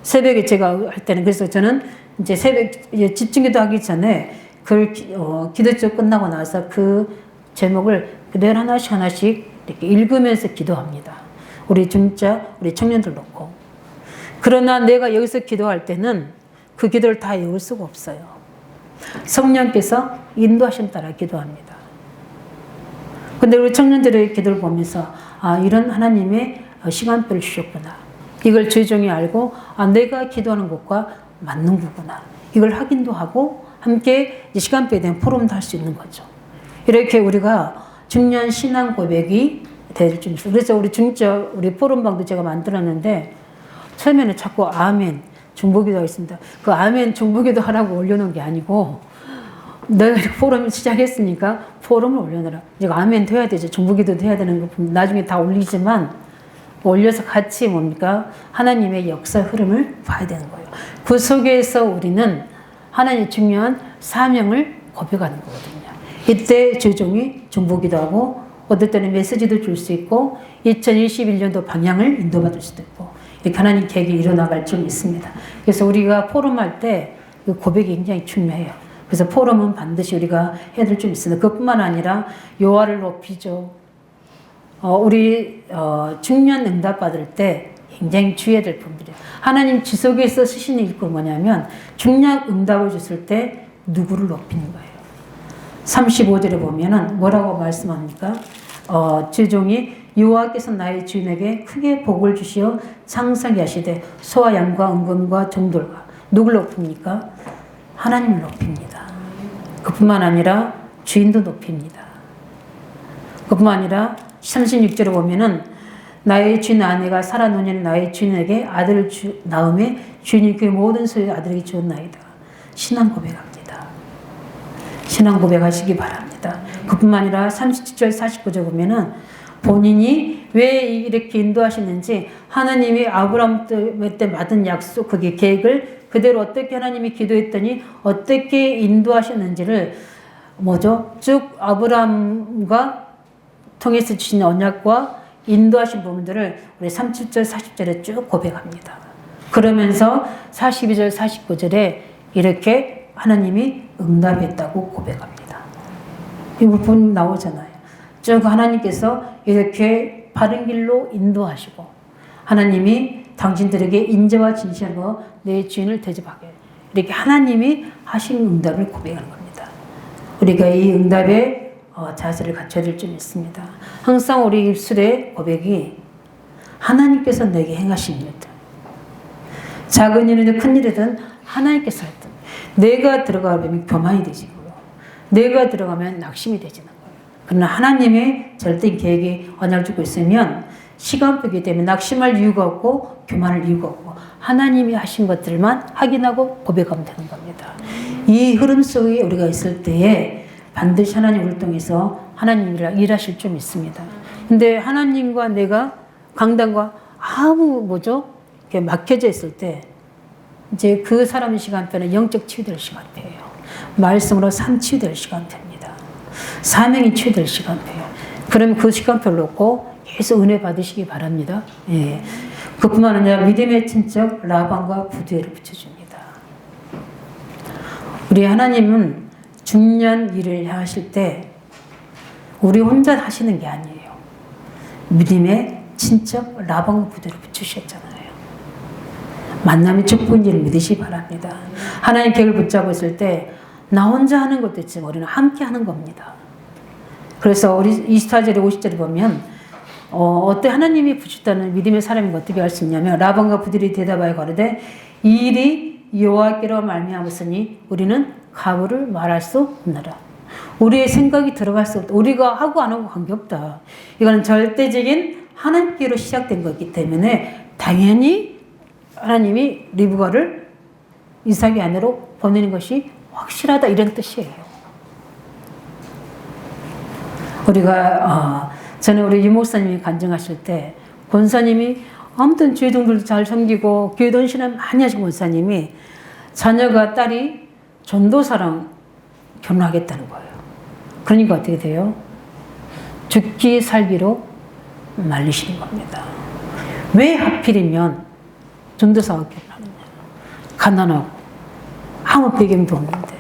새벽에 제가 할 때는 그래서 저는 이제 새벽 집중기도 하기 전에 그걸 기도쪽 끝나고 나서 그 제목을 그대로 하나씩 이렇게 읽으면서 기도합니다. 우리 청년들 놓고. 그러나 내가 여기서 기도할 때는 그 기도를 다 외울 수가 없어요. 성령께서 인도하심 따라 기도합니다. 근데 우리 청년들의 기도를 보면서 이런 하나님의 시간표를 주셨구나. 이걸 최종이 알고 내가 기도하는 것과 맞는 거구나. 이걸 확인도 하고 함께 시간표에 대한 포럼도 할 수 있는 거죠. 이렇게 우리가 중요한 신앙 고백이 될 줄 있어요. 그래서 우리 포럼방도 제가 만들었는데 처음에는 자꾸 아멘 중보기도 하겠습니다. 그 아멘 중보기도 하라고 올려놓은 게 아니고 내가 포럼을 시작했으니까 포럼을 올려놔라. 이제 아멘도 해야 되죠. 중보기도도 해야 되는 거 나중에 다 올리지만 올려서 같이 뭡니까? 하나님의 역사 흐름을 봐야 되는 거예요. 그 속에서 우리는 하나님의 중요한 사명을 고백하는 거거든요. 이때 주종이 중보기도 하고 어떨 때는 메시지도 줄 수 있고 2021년도 방향을 인도받을 수도 있고 이렇게 하나님 계획이 일어나갈 줄 믿습니다. 그래서 우리가 포럼할 때 그 고백이 굉장히 중요해요. 그래서 포럼은 반드시 우리가 해야 될 줄 믿습니다. 그뿐만 아니라 요하를 높이죠. 우리 중요한 응답 받을 때 굉장히 주의해야 될 부분이에요. 하나님 지속에서 쓰시는 일꾼 뭐냐면 중요한 응답을 줬을 때 누구를 높이는 거예요. 35절에 보면은 뭐라고 말씀합니까? 주종이 여호와께서 나의 주인에게 크게 복을 주시어 창성히 하시되 소와 양과 은금과 종들과 누굴 높입니까? 하나님을 높입니다. 그뿐만 아니라 주인도 높입니다. 그뿐만 아니라 36절에 보면은 나의 주인 아내가 살아노니 나의 주인에게 아들을 낳음에 주인이 그 모든 소유 아들에게 주었나이다. 신앙 고백합니다. 신앙 고백하시기 바랍니다. 그뿐만 아니라 37절 49절 보면은 본인이 왜 이렇게 인도하시는지 하나님이 아브라함 때 받은 약속 그게 계획을 그대로 어떻게 하나님이 기도했더니 어떻게 인도하셨는지를 쭉 아브라함과 통해서 주신 언약과 인도하신 부분들을 우리 37절 40절에 쭉 고백합니다. 그러면서 42절 49절에 이렇게 하나님이 응답했다고 고백합니다. 이 부분 나오잖아요. 쭉 하나님께서 이렇게 바른 길로 인도하시고 하나님이 당신들에게 인자와 진실로 내 주인을 대접하게 이렇게 하나님이 하신 응답을 고백하는 겁니다. 우리가 이 응답에 자세를 갖춰야 될 줄 믿습니다. 항상 우리 입술의 고백이 하나님께서 내게 행하신 일들 작은 일이든 큰 일이든 하나님께서 할 때 내가 들어가면 교만이 되지고요. 내가 들어가면 낙심이 되지는 거예요. 그러나 하나님의 절대 계획이 언약을 주고 있으면 시간표이기 때문에 낙심할 이유가 없고 교만할 이유가 없고 하나님이 하신 것들만 확인하고 고백하면 되는 겁니다. 이 흐름 속에 우리가 있을 때에 반드시 하나님을 통해서 하나님이 일하실 줄 믿습니다. 근데 하나님과 내가 강단과 이렇게 막혀져 있을 때 이제 그 사람의 시간표는 영적 치유될 시간표예요. 말씀으로 삶 치유될 시간표입니다. 사명이 치유될 시간표예요. 그러면 그 시간표를 놓고 계속 은혜 받으시기 바랍니다. 예. 그뿐만 아니라 믿음의 친척 라반과 부두엘을 붙여줍니다. 우리 하나님은 중요한 일을 하실 때 우리 혼자 하시는 게 아니에요. 믿음의 친척 라반과 부두엘을 붙이셨잖아요. 만남의 축복인 줄 믿으시기 바랍니다. 하나님 계획을 붙잡고 있을 때 나 혼자 하는 것도 있지만 우리는 함께 하는 겁니다. 그래서 우리 24절에 50절에 보면 어때 하나님이 붙였다는 믿음의 사람이 어떻게 할 수 있냐면 라반과 부들이 대답하여 가로되 이 일이 여호와께로 말미암았으니 우리는 가부를 말할 수 없느라. 우리의 생각이 들어갈 수 없다. 우리가 하고 안 하고 관계없다. 이거는 절대적인 하나님께로 시작된 거기 때문에 당연히 하나님이 리브가를 이삭의 아내로 보내는 것이 확실하다 이런 뜻이에요. 우리가 전에 우리 유목사님이 간증하실 때 권사님이 아무튼 주의동들도 잘 섬기고 교회 헌신을 많이 하신 권사님이 자녀가 딸이 전도사랑 결혼하겠다는 거예요. 그러니까 어떻게 돼요? 죽기 살기로 말리시는 겁니다. 왜 하필이면 전도사와 결혼하느냐? 가난하고 아무 배경도 없는데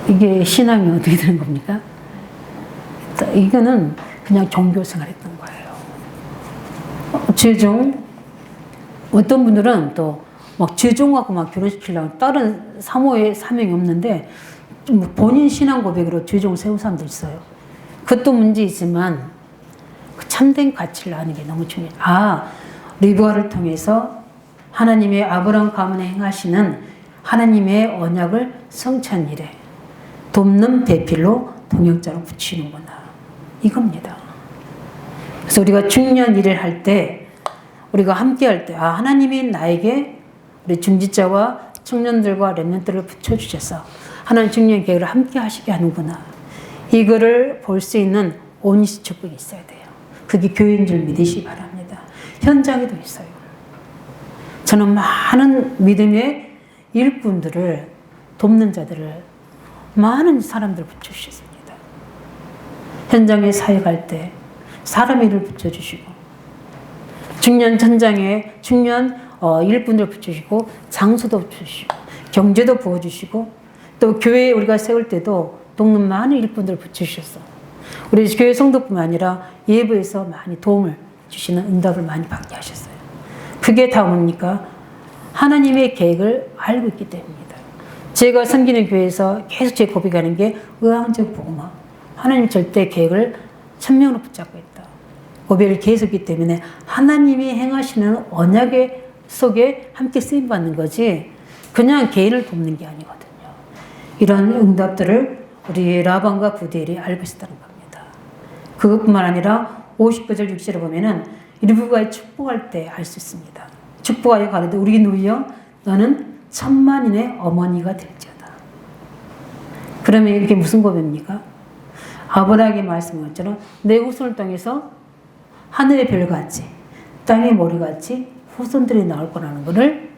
이게 신앙이 어떻게 되는 겁니까? 이거는 그냥 종교생활 했던 거예요. 최종 어떤 분들은 또 막 최종하고 막 결혼시키려고 다른 사모의 사명이 없는데 본인 신앙 고백으로 최종을 세운 사람도 있어요. 그것도 문제이지만 그 참된 가치를 아는 게 너무 중요해요. 리브가를 통해서 하나님의 아브라함 가문에 행하시는 하나님의 언약을 성취한 일에 돕는 배필로 동역자로 붙이는구나. 이겁니다. 그래서 우리가 중요한 일을 할 때, 우리가 함께 할 때, 하나님이 나에게 우리 중직자와 청년들과 렘넌트를 붙여주셔서 하나님 중요한 계획을 함께 하시게 하는구나. 이거를 볼 수 있는 온시 축복이 있어야 돼요. 그게 교회인 줄 믿으시기 바랍니다. 현장에도 있어요. 저는 많은 믿음의 일꾼들을, 돕는 자들을, 많은 사람들을 붙여주셨습니다. 현장에 사역할 때 사람 일을 붙여주시고, 중요한 현장에 중요한 일꾼들 붙여주시고, 장소도 붙여주시고, 경제도 부어주시고, 또 교회에 우리가 세울 때도 돕는 많은 일꾼들을 붙여주셔서 우리 교회 성도뿐만 아니라 예배에서 많이 도움을 주시는 응답을 많이 받게 하셨어요. 그게 다 뭡니까? 하나님의 계획을 알고 있기 때문입니다. 제가 섬기는 교회에서 계속 제 고백하는 게 의왕적 복음화. 하나님 절대 계획을 천명으로 붙잡고 있다. 고백을 계속 했기 때문에 하나님이 행하시는 언약의 속에 함께 쓰임받는 거지 그냥 개인을 돕는 게 아니거든요. 이런 응답들을 우리 라반과 부디엘이 알고 있었다는 겁니다. 그것뿐만 아니라 59절 6절에 보면은 리브가의 축복할 때 알 수 있습니다. 축복하여 가로되 우리 누이여 너는 천만인의 어머니가 될지어다. 그러면 이게 무슨 고백입니까? 아브라함에게 말씀한 것처럼 내 후손을 통해서 하늘의 별같이 땅의 모래같이 후손들이 나올 거라는 것을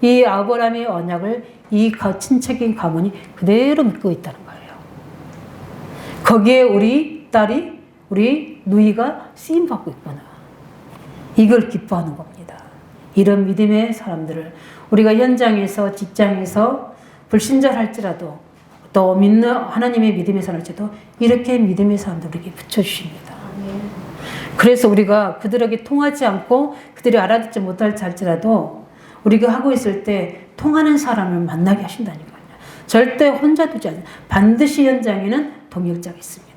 이 아브라함의 언약을 이 친척인 가문이 그대로 믿고 있다는 거예요. 거기에 우리 딸이, 우리 누이가 쓰임받고 있구나. 이걸 기뻐하는 겁니다. 이런 믿음의 사람들을 우리가 현장에서, 직장에서 불신자를 할지라도 또 믿는 하나님의 믿음의 사람일지라도 이렇게 믿음의 사람들에게 붙여주십니다. 그래서 우리가 그들에게 통하지 않고 그들이 알아듣지 못할지 할지라도 우리가 하고 있을 때 통하는 사람을 만나게 하신다니까요. 절대 혼자 두지 않아요. 반드시 현장에는 동역자가 있습니다.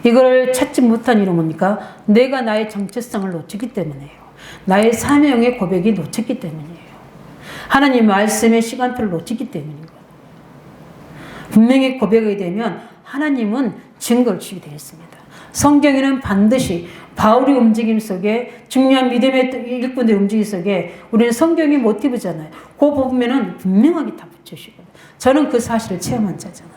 이걸 찾지 못한 이유는 뭡니까? 내가 나의 정체성을 놓쳤기 때문이에요. 나의 사명의 고백이 놓쳤기 때문이에요. 하나님 말씀의 시간표를 놓쳤기 때문인 거예요. 분명히 고백이 되면 하나님은 증거를 주게 되어 있습니다. 성경에는 반드시 바울의 움직임 속에 중요한 믿음의 일꾼들의 움직임 속에 우리는 성경의 모티브잖아요. 그 보면은 분명하게 다 붙여주시거든요. 저는 그 사실을 체험한 자잖아요.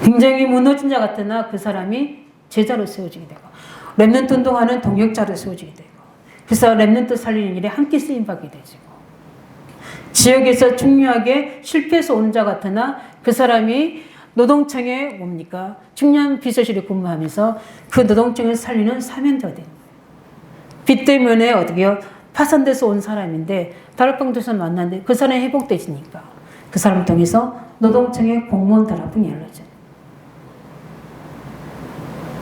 굉장히 무너진 자 같으나 그 사람이 제자로 세워지게 되고 렘넌트 운동하는 동역자로 세워지게 되고 그래서 렘넌트 살리는 일에 함께 쓰임받게 되죠. 지역에서 중요하게 실패해서 온 자 같으나 그 사람이 노동청에 뭡니까? 중요한 비서실에 근무하면서 그 노동청을 살리는 사명자가 됩니다. 빚 때문에 어떻게요? 파산돼서 온 사람인데 다락방에서 만났는데 그 사람이 회복되시니까 그 사람을 통해서 노동청의 공무원 다락방이 열려져요.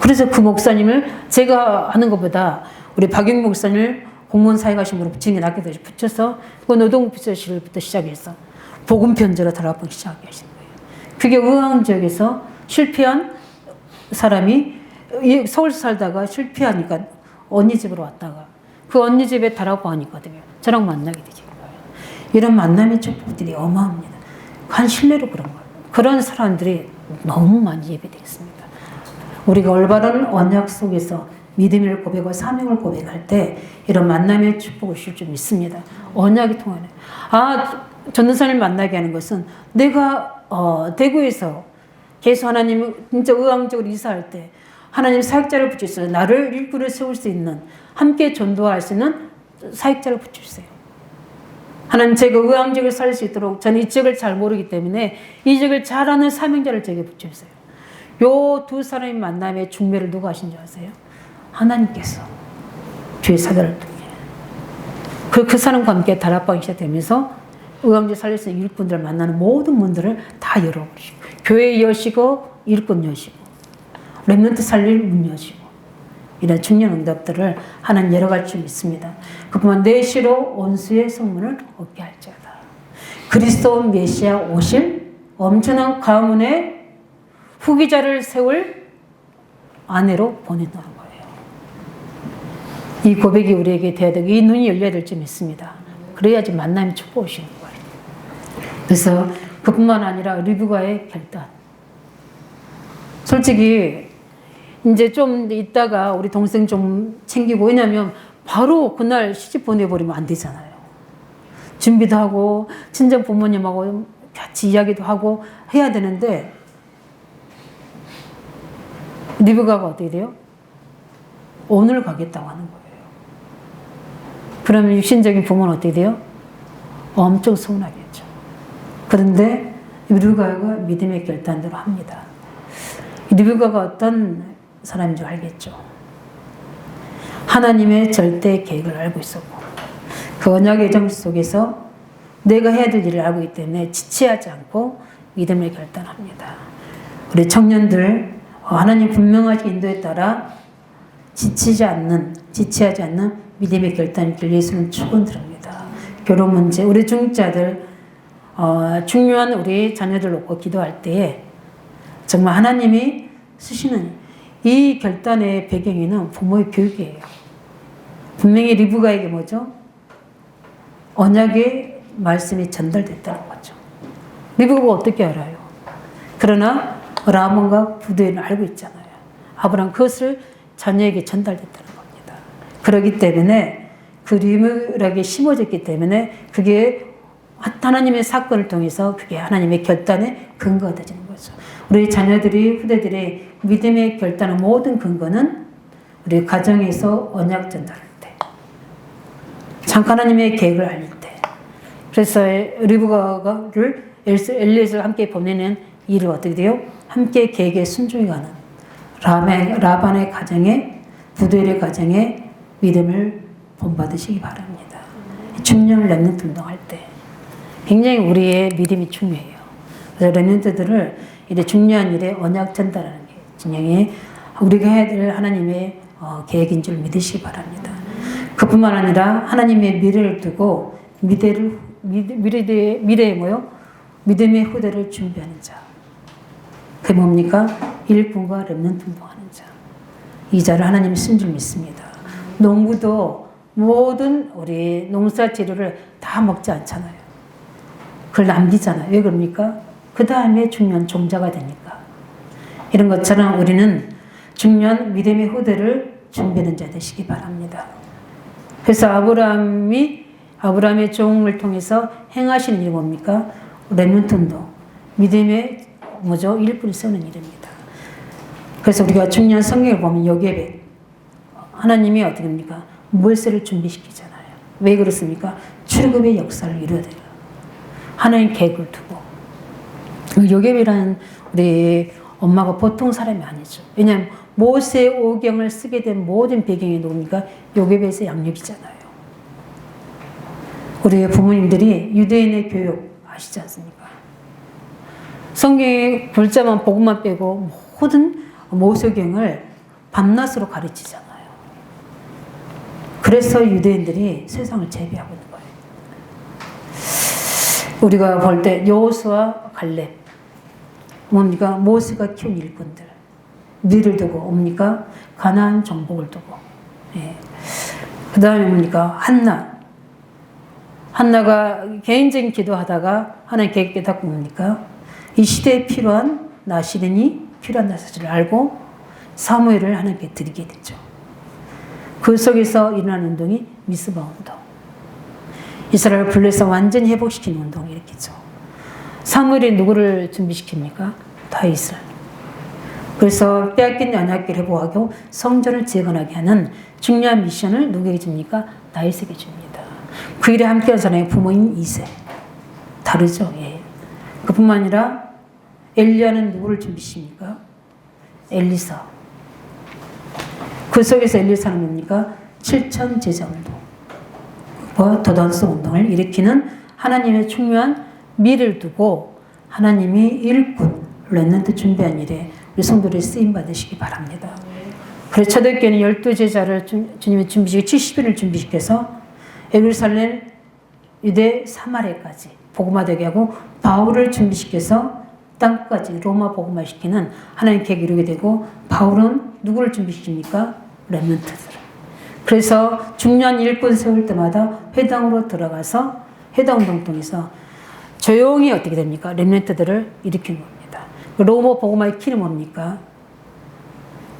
그래서 그 목사님을 제가 하는 것보다 우리 박영 목사님을 공무원 사회가심으로 붙이는 게 낫게 되죠. 붙여서 그 노동비서실부터 시작해서 복음편지로 다락방 시작하게 하신 거예요. 그게 의왕 지역에서 실패한 사람이 서울서 살다가 실패하니까 언니 집으로 왔다가 그 언니 집에 다락방이 있거든요. 저랑 만나게 되신 거예요. 이런 만남의 축복들이 어마합니다. 한 신뢰로 그런 거예요. 그런 사람들이 너무 많이 예배되어 있습니다. 우리가 올바른 언약 속에서 믿음을 고백하고 사명을 고백할 때 이런 만남의 축복을 주실 줄 믿습니다. 언약이 통하네. 전도사님을 만나게 하는 것은 내가 대구에서 계속 하나님 진짜 의왕적으로 이사할 때 하나님 사역자를 붙여주세요. 나를 일꾼을 세울 수 있는 함께 전도할 수 있는 사역자를 붙여주세요. 하나님 제가 의왕적을 살릴 수 있도록 저는 이 지역을 잘 모르기 때문에 이 지역을 잘 아는 사명자를 제게 붙여주세요. 요 두 사람의 만남의 중매를 누가 하신 줄 아세요? 하나님께서 주의 사도를 통해 그 사람과 함께 다락방이 시작되면서 의왕제 살릴 수 있는 일꾼들을 만나는 모든 문들을 다 열어버리시고 교회 여시고 일꾼 여시고 렘넌트 살릴 문 여시고 이런 중요한 응답들을 하나님 열어갈 줄 믿습니다. 그뿐만 내시로 원수의 성문을 얻게 할지어다. 그리스도 메시아 오실 엄청난 가문의 후기자를 세울 아내로 보낸다는 거예요. 이 고백이 우리에게 돼야 되고 이 눈이 열려야 될 점 있습니다. 그래야지 만남이 축복이시는 거예요. 그래서 그뿐만 아니라 리브가의 결단. 솔직히 이제 좀 있다가 우리 동생 좀 챙기고, 왜냐면 바로 그날 시집 보내버리면 안 되잖아요. 준비도 하고 친정 부모님하고 같이 이야기도 하고 해야 되는데, 리브가가 어떻게 돼요? 오늘 가겠다고 하는 거예요. 그러면 육신적인 부모는 어떻게 돼요? 엄청 서운하겠죠. 그런데 리브가가 믿음의 결단대로 합니다. 리브가가 어떤 사람인 줄 알겠죠. 하나님의 절대 계획을 알고 있었고, 그 언약의 정 속에서 내가 해야 될 일을 알고 있기 때문에 지체하지 않고 믿음을 결단합니다. 우리 청년들, 하나님 분명하게 인도에 따라 지치하지 않는 믿음의 결단을 길 예수는 축원드립니다. 결혼 문제, 우리 중자들, 중요한 우리 자녀들 놓고 기도할 때에 정말 하나님이 쓰시는 이 결단의 배경에는 부모의 교육이에요. 분명히 리브가에게 뭐죠? 언약의 말씀이 전달됐다는 거죠. 리브가가 어떻게 알아요? 그러나 라몬과 부두에는 알고 있잖아요. 아브라함 그것을 자녀에게 전달됐다는 겁니다. 그렇기 때문에 그 리브가에게 심어졌기 때문에 그게 하나님의 사건을 통해서 그게 하나님의 결단의 근거가 되는 거죠. 우리 자녀들이, 후대들의 믿음의 결단의 모든 근거는 우리 가정에서 언약 전달할 때, 잠깐 하나님의 계획을 알릴 때. 그래서 리브가를 엘리에서를 함께 보내는 일을 어떻게 돼요? 함께 계획에 순종해 가는 라반의 가정에, 부두엘의 가정에 믿음을 본받으시기 바랍니다. 중년 렘넌트 운동할 때 굉장히 우리의 믿음이 중요해요. 그래서 렘넌트들을 이제 중요한 일에 언약 전달하는 게 중요해 우리가 해야 될 하나님의 계획인 줄 믿으시기 바랍니다. 그뿐만 아니라 하나님의 미래를 두고 미래의 뭐요? 믿음의 후대를 준비하는 자. 그게 뭡니까? 일꾼과 렘넌트 운동하는 자. 이 자를 하나님이 쓴 줄 믿습니다. 농부도 모든 우리 농사 재료를 다 먹지 않잖아요. 그걸 남기잖아요. 왜 그럽니까? 그 다음에 중요한 종자가 되니까. 이런 것처럼 우리는 중요한 믿음의 후대를 준비하는 자 되시기 바랍니다. 그래서 아브라함의 종을 통해서 행하시는 일이 뭡니까? 렘넌트 운동. 믿음의 뭐죠? 일꾼을 세우는 일입니다. 그래서 우리가 중요한 성경을 보면 요게벳, 하나님이 어떻게 합니까? 몰세를 준비시키잖아요. 왜 그렇습니까? 출애굽의 역사를 이루어야 돼요. 하나님 계획을 두고. 요게벳이라는 우리 엄마가 보통 사람이 아니죠. 왜냐하면 모세 오경을 쓰게 된 모든 배경이 누굽니까? 요게벳의 양육이잖아요. 우리 부모님들이 유대인의 교육 아시지 않습니까? 성경의 글자만 복음만 빼고 모든 모세경을 밤낮으로 가르치잖아요. 그래서 유대인들이 세상을 제비하고 있는 거예요. 우리가 볼 때 여호수아, 갈렙 뭡니까? 모세가 키운 일꾼들, 미를 두고 뭡니까? 가나안 정복을 두고. 예. 그 다음에 뭡니까? 한나가 개인적인 기도하다가 하나님 계획 깨닫고 뭡니까? 이 시대에 필요한 나시린이 필요한 사실을 알고 사무엘을 하나님께 드리게 되죠. 그 속에서 일어나는 운동이 미스바 운동. 이스라엘을 불러서 완전히 회복시키는 운동을 일으키죠. 사무엘이 누구를 준비시킵니까? 다윗을. 그래서 빼앗긴 언약궤를 회복하고 성전을 재건하게 하는 중요한 미션을 누구에게 줍니까? 다윗에게 줍니다. 그 일에 함께한 사람의 부모인 이세. 다르죠. 예. 그뿐만 아니라 엘리야는 누구를 준비시킵니까? 엘리사. 그 속에서 엘리사는 뭡니까? 7천 제자 운동, 도단스 운동을 일으키는 하나님의 중요한 미를 두고 하나님이 일꾼, 렘넌트 준비한 일에 우리 성도들이 쓰임 받으시기 바랍니다. 그래서 초대교회는 12제자를 주님이 준비시키고 70일을 준비시켜서 예루살렘, 유대, 사마리아까지 복음화되게 하고 바울을 준비시켜서 땅끝까지 로마 복음화시키는 하나님 계획을 이루게 되고, 바울은 누구를 준비시킵니까? 렘넌트들. 그래서 중요한 일꾼 세울 때마다 회당으로 들어가서 회당운동 통해서 조용히 어떻게 됩니까? 렘넌트들을 일으키는 겁니다. 로마 복음화의 키는 뭡니까?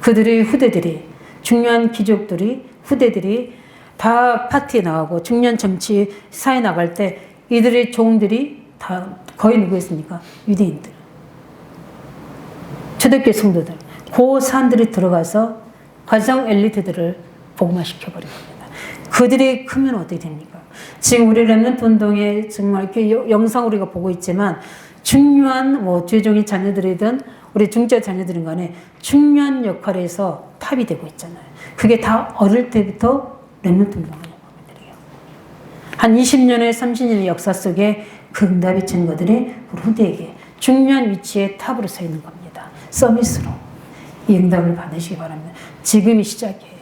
그들의 후대들이, 중요한 귀족들이, 후대들이 다 파티에 나가고 중요한 정치 사에 나갈 때 이들의 종들이 다 거의 누구였습니까? 유대인들. 초대교회 성도들. 그 사람들이 들어가서 가장 엘리트들을 복음화시켜버린 겁니다. 그들이 크면 어떻게 됩니까? 지금 우리 렘넌트 운동에 정말 이렇게 영상 우리가 보고 있지만 중요한 죄종의 자녀들이든 우리 중재 자녀들인 간에 중요한 역할에서 탑이 되고 있잖아요. 그게 다 어릴 때부터 렘넌트 운동하는 것들이에요. 한 20년의 30년의 역사 속에 그 응답이 친 것들이 우리 후대에게 중요한 위치에 탑으로 서 있는 겁니다. 서밋으로 이 응답을 받으시기 바랍니다. 지금이 시작이에요.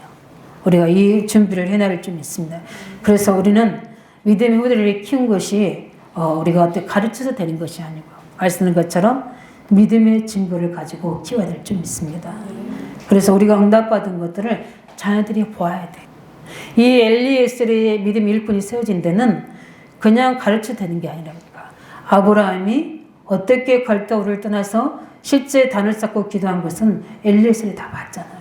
우리가 이 준비를 해나갈 좀 있습니다. 그래서 우리는 믿음의 후대를 키운 것이 우리가 어떻게 가르쳐서 되는 것이 아니고 말씀하는 것처럼 믿음의 증거를 가지고 키워야 될 줄 믿습니다. 그래서 우리가 응답받은 것들을 자녀들이 보아야 돼. 이 엘리에셀의 믿음 일꾼이 세워진 데는 그냥 가르쳐 되는 게 아니랍니다. 아브라함이 어떻게 갈대우를 떠나서 실제 단을 쌓고 기도한 것은 엘리에셀이 다 봤잖아요.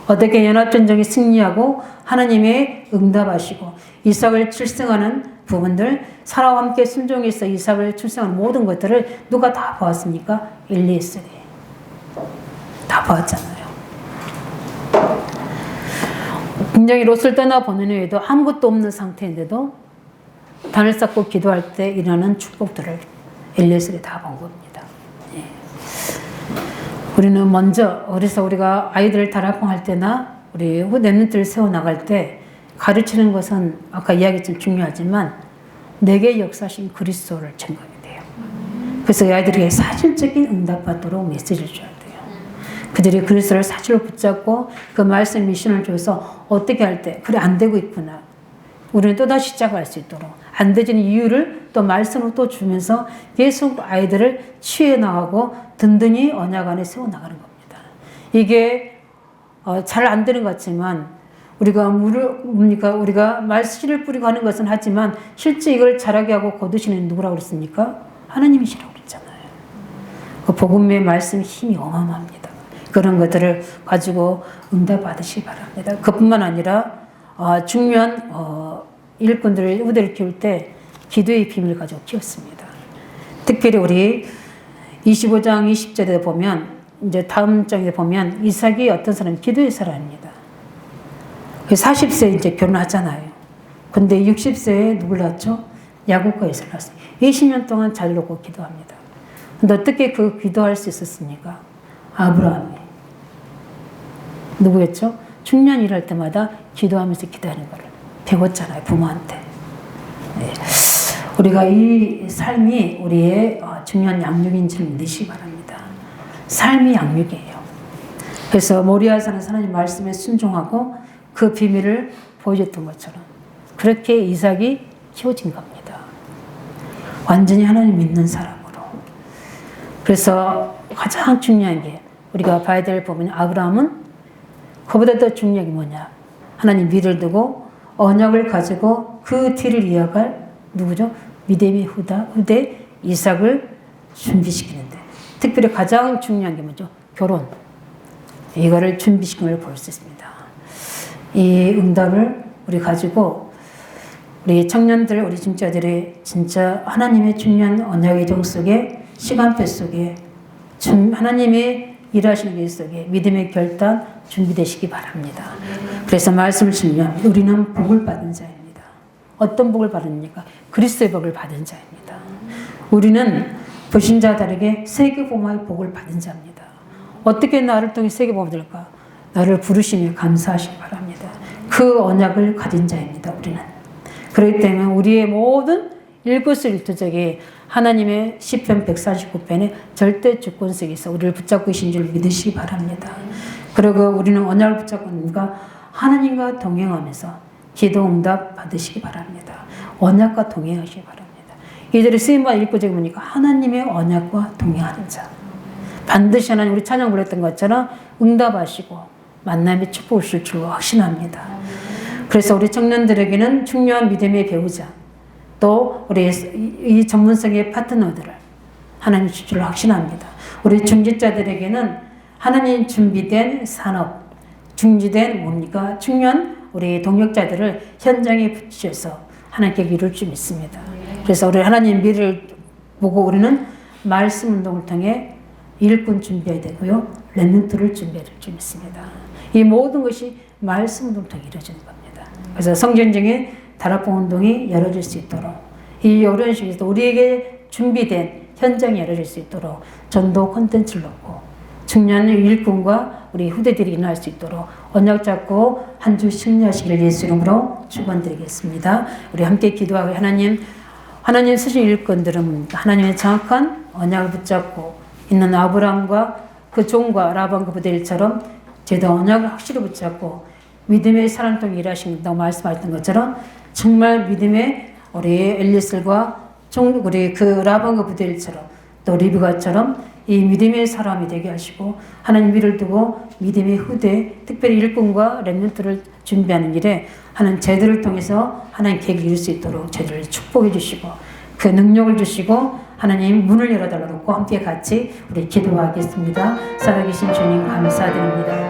어떻게 연합전쟁에 승리하고 하나님의 응답하시고 이삭을 출생하는 부분들, 사라와 함께 순종해서 이삭을 출생하는 모든 것들을 누가 다 보았습니까? 엘리에셀이. 다 보았잖아요. 굉장히 롯을 떠나보낸 후에도 아무것도 없는 상태인데도 단을 쌓고 기도할 때 일어나는 축복들을 엘리에셀이 다 본 겁니다. 예. 우리는 먼저 그래서 우리가 아이들을 다락방할 때나 우리 렘넌트를 세워나갈 때 가르치는 것은 아까 이야기했지만 중요하지만 내게 역사하신 그리스도를 증거해야 돼요. 그래서 이 아이들에게 사실적인 응답받도록 메시지를 줘야 돼요. 그들이 그리스도를 사실로 붙잡고 그 말씀 미션을 줘서 어떻게 할 때 그래 안 되고 있구나. 우리는 또다시 시작할 수 있도록 안 되는 이유를 또 말씀으로 또 주면서 계속 아이들을 취해 나가고 든든히 언약 안에 세워나가는 겁니다. 이게 잘 안 되는 것 같지만 우리가 말씨를 뿌리고 하는 것은 하지만 실제 이걸 잘하게 하고 거두시는 누구라고 그랬습니까? 하나님이시라고 그랬잖아요. 그 복음의 말씀 힘이 어마어마합니다. 그런 것들을 가지고 응답 받으시기 바랍니다. 그뿐만 아니라 중요한 일꾼들을 후대를 키울 때 기도의 비밀을 가지고 키웠습니다. 특별히 우리 25장 20절에 보면 이제 다음 장에 보면 이삭이 어떤 사람 기도의 사람입니다. 40세 이제 결혼하잖아요. 근데 60세에 누굴 낳았죠? 야곱과 에서를 낳았어요. 20년 동안 잘 놓고 기도합니다. 근데 어떻게 그 기도할 수 있었습니까? 아브라함이. 누구였죠? 중요한 일 할 때마다 기도하면서 기도하는 걸 배웠잖아요. 부모한테. 네. 우리가 이 삶이 우리의 중요한 양육인 줄 믿으시기 바랍니다. 삶이 양육이에요. 그래서 모리아에 사는 하나님 말씀에 순종하고 그 비밀을 보여줬던 것처럼 그렇게 이삭이 키워진 겁니다. 완전히 하나님 믿는 사람으로. 그래서 가장 중요한 게 우리가 봐야 될 부분이 아브라함은 그보다 더 중요한 게 뭐냐. 하나님 믿을 두고 언약을 가지고 그 뒤를 이어갈 누구죠? 믿음의 후대 이삭을 준비시키는데 특별히 가장 중요한 게 뭐죠? 결혼. 이거를 준비시키는 걸 볼 수 있습니다. 이 응답을 우리 가지고 우리 청년들, 우리 중자들이 진짜 하나님의 중요한 언약의 정 속에 시간표 속에 하나님의 일하시는 길 속에 믿음의 결단 준비되시기 바랍니다. 그래서 말씀을 준비하면 우리는 복을 받은 자입니다. 어떤 복을 받습니까? 그리스도의 복을 받은 자입니다. 우리는 불신자와 다르게 세계복음화의 복을 받은 자입니다. 어떻게 나를 통해 세계복음이 될까? 나를 부르시며 감사하시기 바랍니다. 그 언약을 가진 자입니다. 우리는. 그렇기 때문에 우리의 모든 일거수일투족이 하나님의 시편 149편의 절대 주권 속에서 우리를 붙잡고 계신 줄 믿으시기 바랍니다. 그리고 우리는 언약을 붙잡고 있는가 하나님과 동행하면서 기도 응답 받으시기 바랍니다. 언약과 동행하시기 바랍니다. 이들이 쓰임받은 일거적이 보니까 하나님의 언약과 동행하는 자. 반드시 하나님 우리 찬양 불렀던 것처럼 응답하시고 만남의 축복을 주실 줄 확신합니다. 그래서 우리 청년들에게는 중요한 믿음의 배우자, 또 우리 이 전문성의 파트너들을 하나님 주실 줄 확신합니다. 우리 중직자들에게는 하나님 준비된 산업, 준비된 뭡니까? 중요한 우리 동역자들을 현장에 붙이셔서 하나님께 이룰 줄 믿습니다. 그래서 우리 하나님 미래를 보고 우리는 말씀 운동을 통해 일꾼 준비해야 되고요. 렘넌트를 준비해야 될 줄 믿습니다. 이 모든 것이 말씀 운동을 통해 이루어지는 겁니다. 그래서 성전 중에 다락방 운동이 열어질 수 있도록 이 어려운 시기에서 우리에게 준비된 현장이 열어질 수 있도록 전도 콘텐츠를 놓고 중요한 일꾼과 우리 후대들이 일어날 수 있도록 언약 잡고 한 주 승리하시기를 예수 이름으로 축원드리겠습니다. 우리 함께 기도하고 하나님 쓰신 일꾼들은 하나님의 정확한 언약을 붙잡고 있는 아브라함과 그 종과 라반 그 부대일처럼 제도 언약을 확실히 붙잡고 믿음의 사랑 통해 일하신다고 말씀하셨던 것처럼 정말 믿음의 우리 엘리슬과 우리 그 라반 그 부대일처럼 또 리브가처럼 이 믿음의 사람이 되게 하시고 하나님 위를 두고 믿음의 후대 특별히 일꾼과 렘넌트를 준비하는 일에 하나님 제들을 통해서 하나님 계획을 이룰 수 있도록 제들을 축복해 주시고 그 능력을 주시고 하나님 문을 열어달라고 함께 같이 우리 기도하겠습니다. 살아계신 주님 감사드립니다.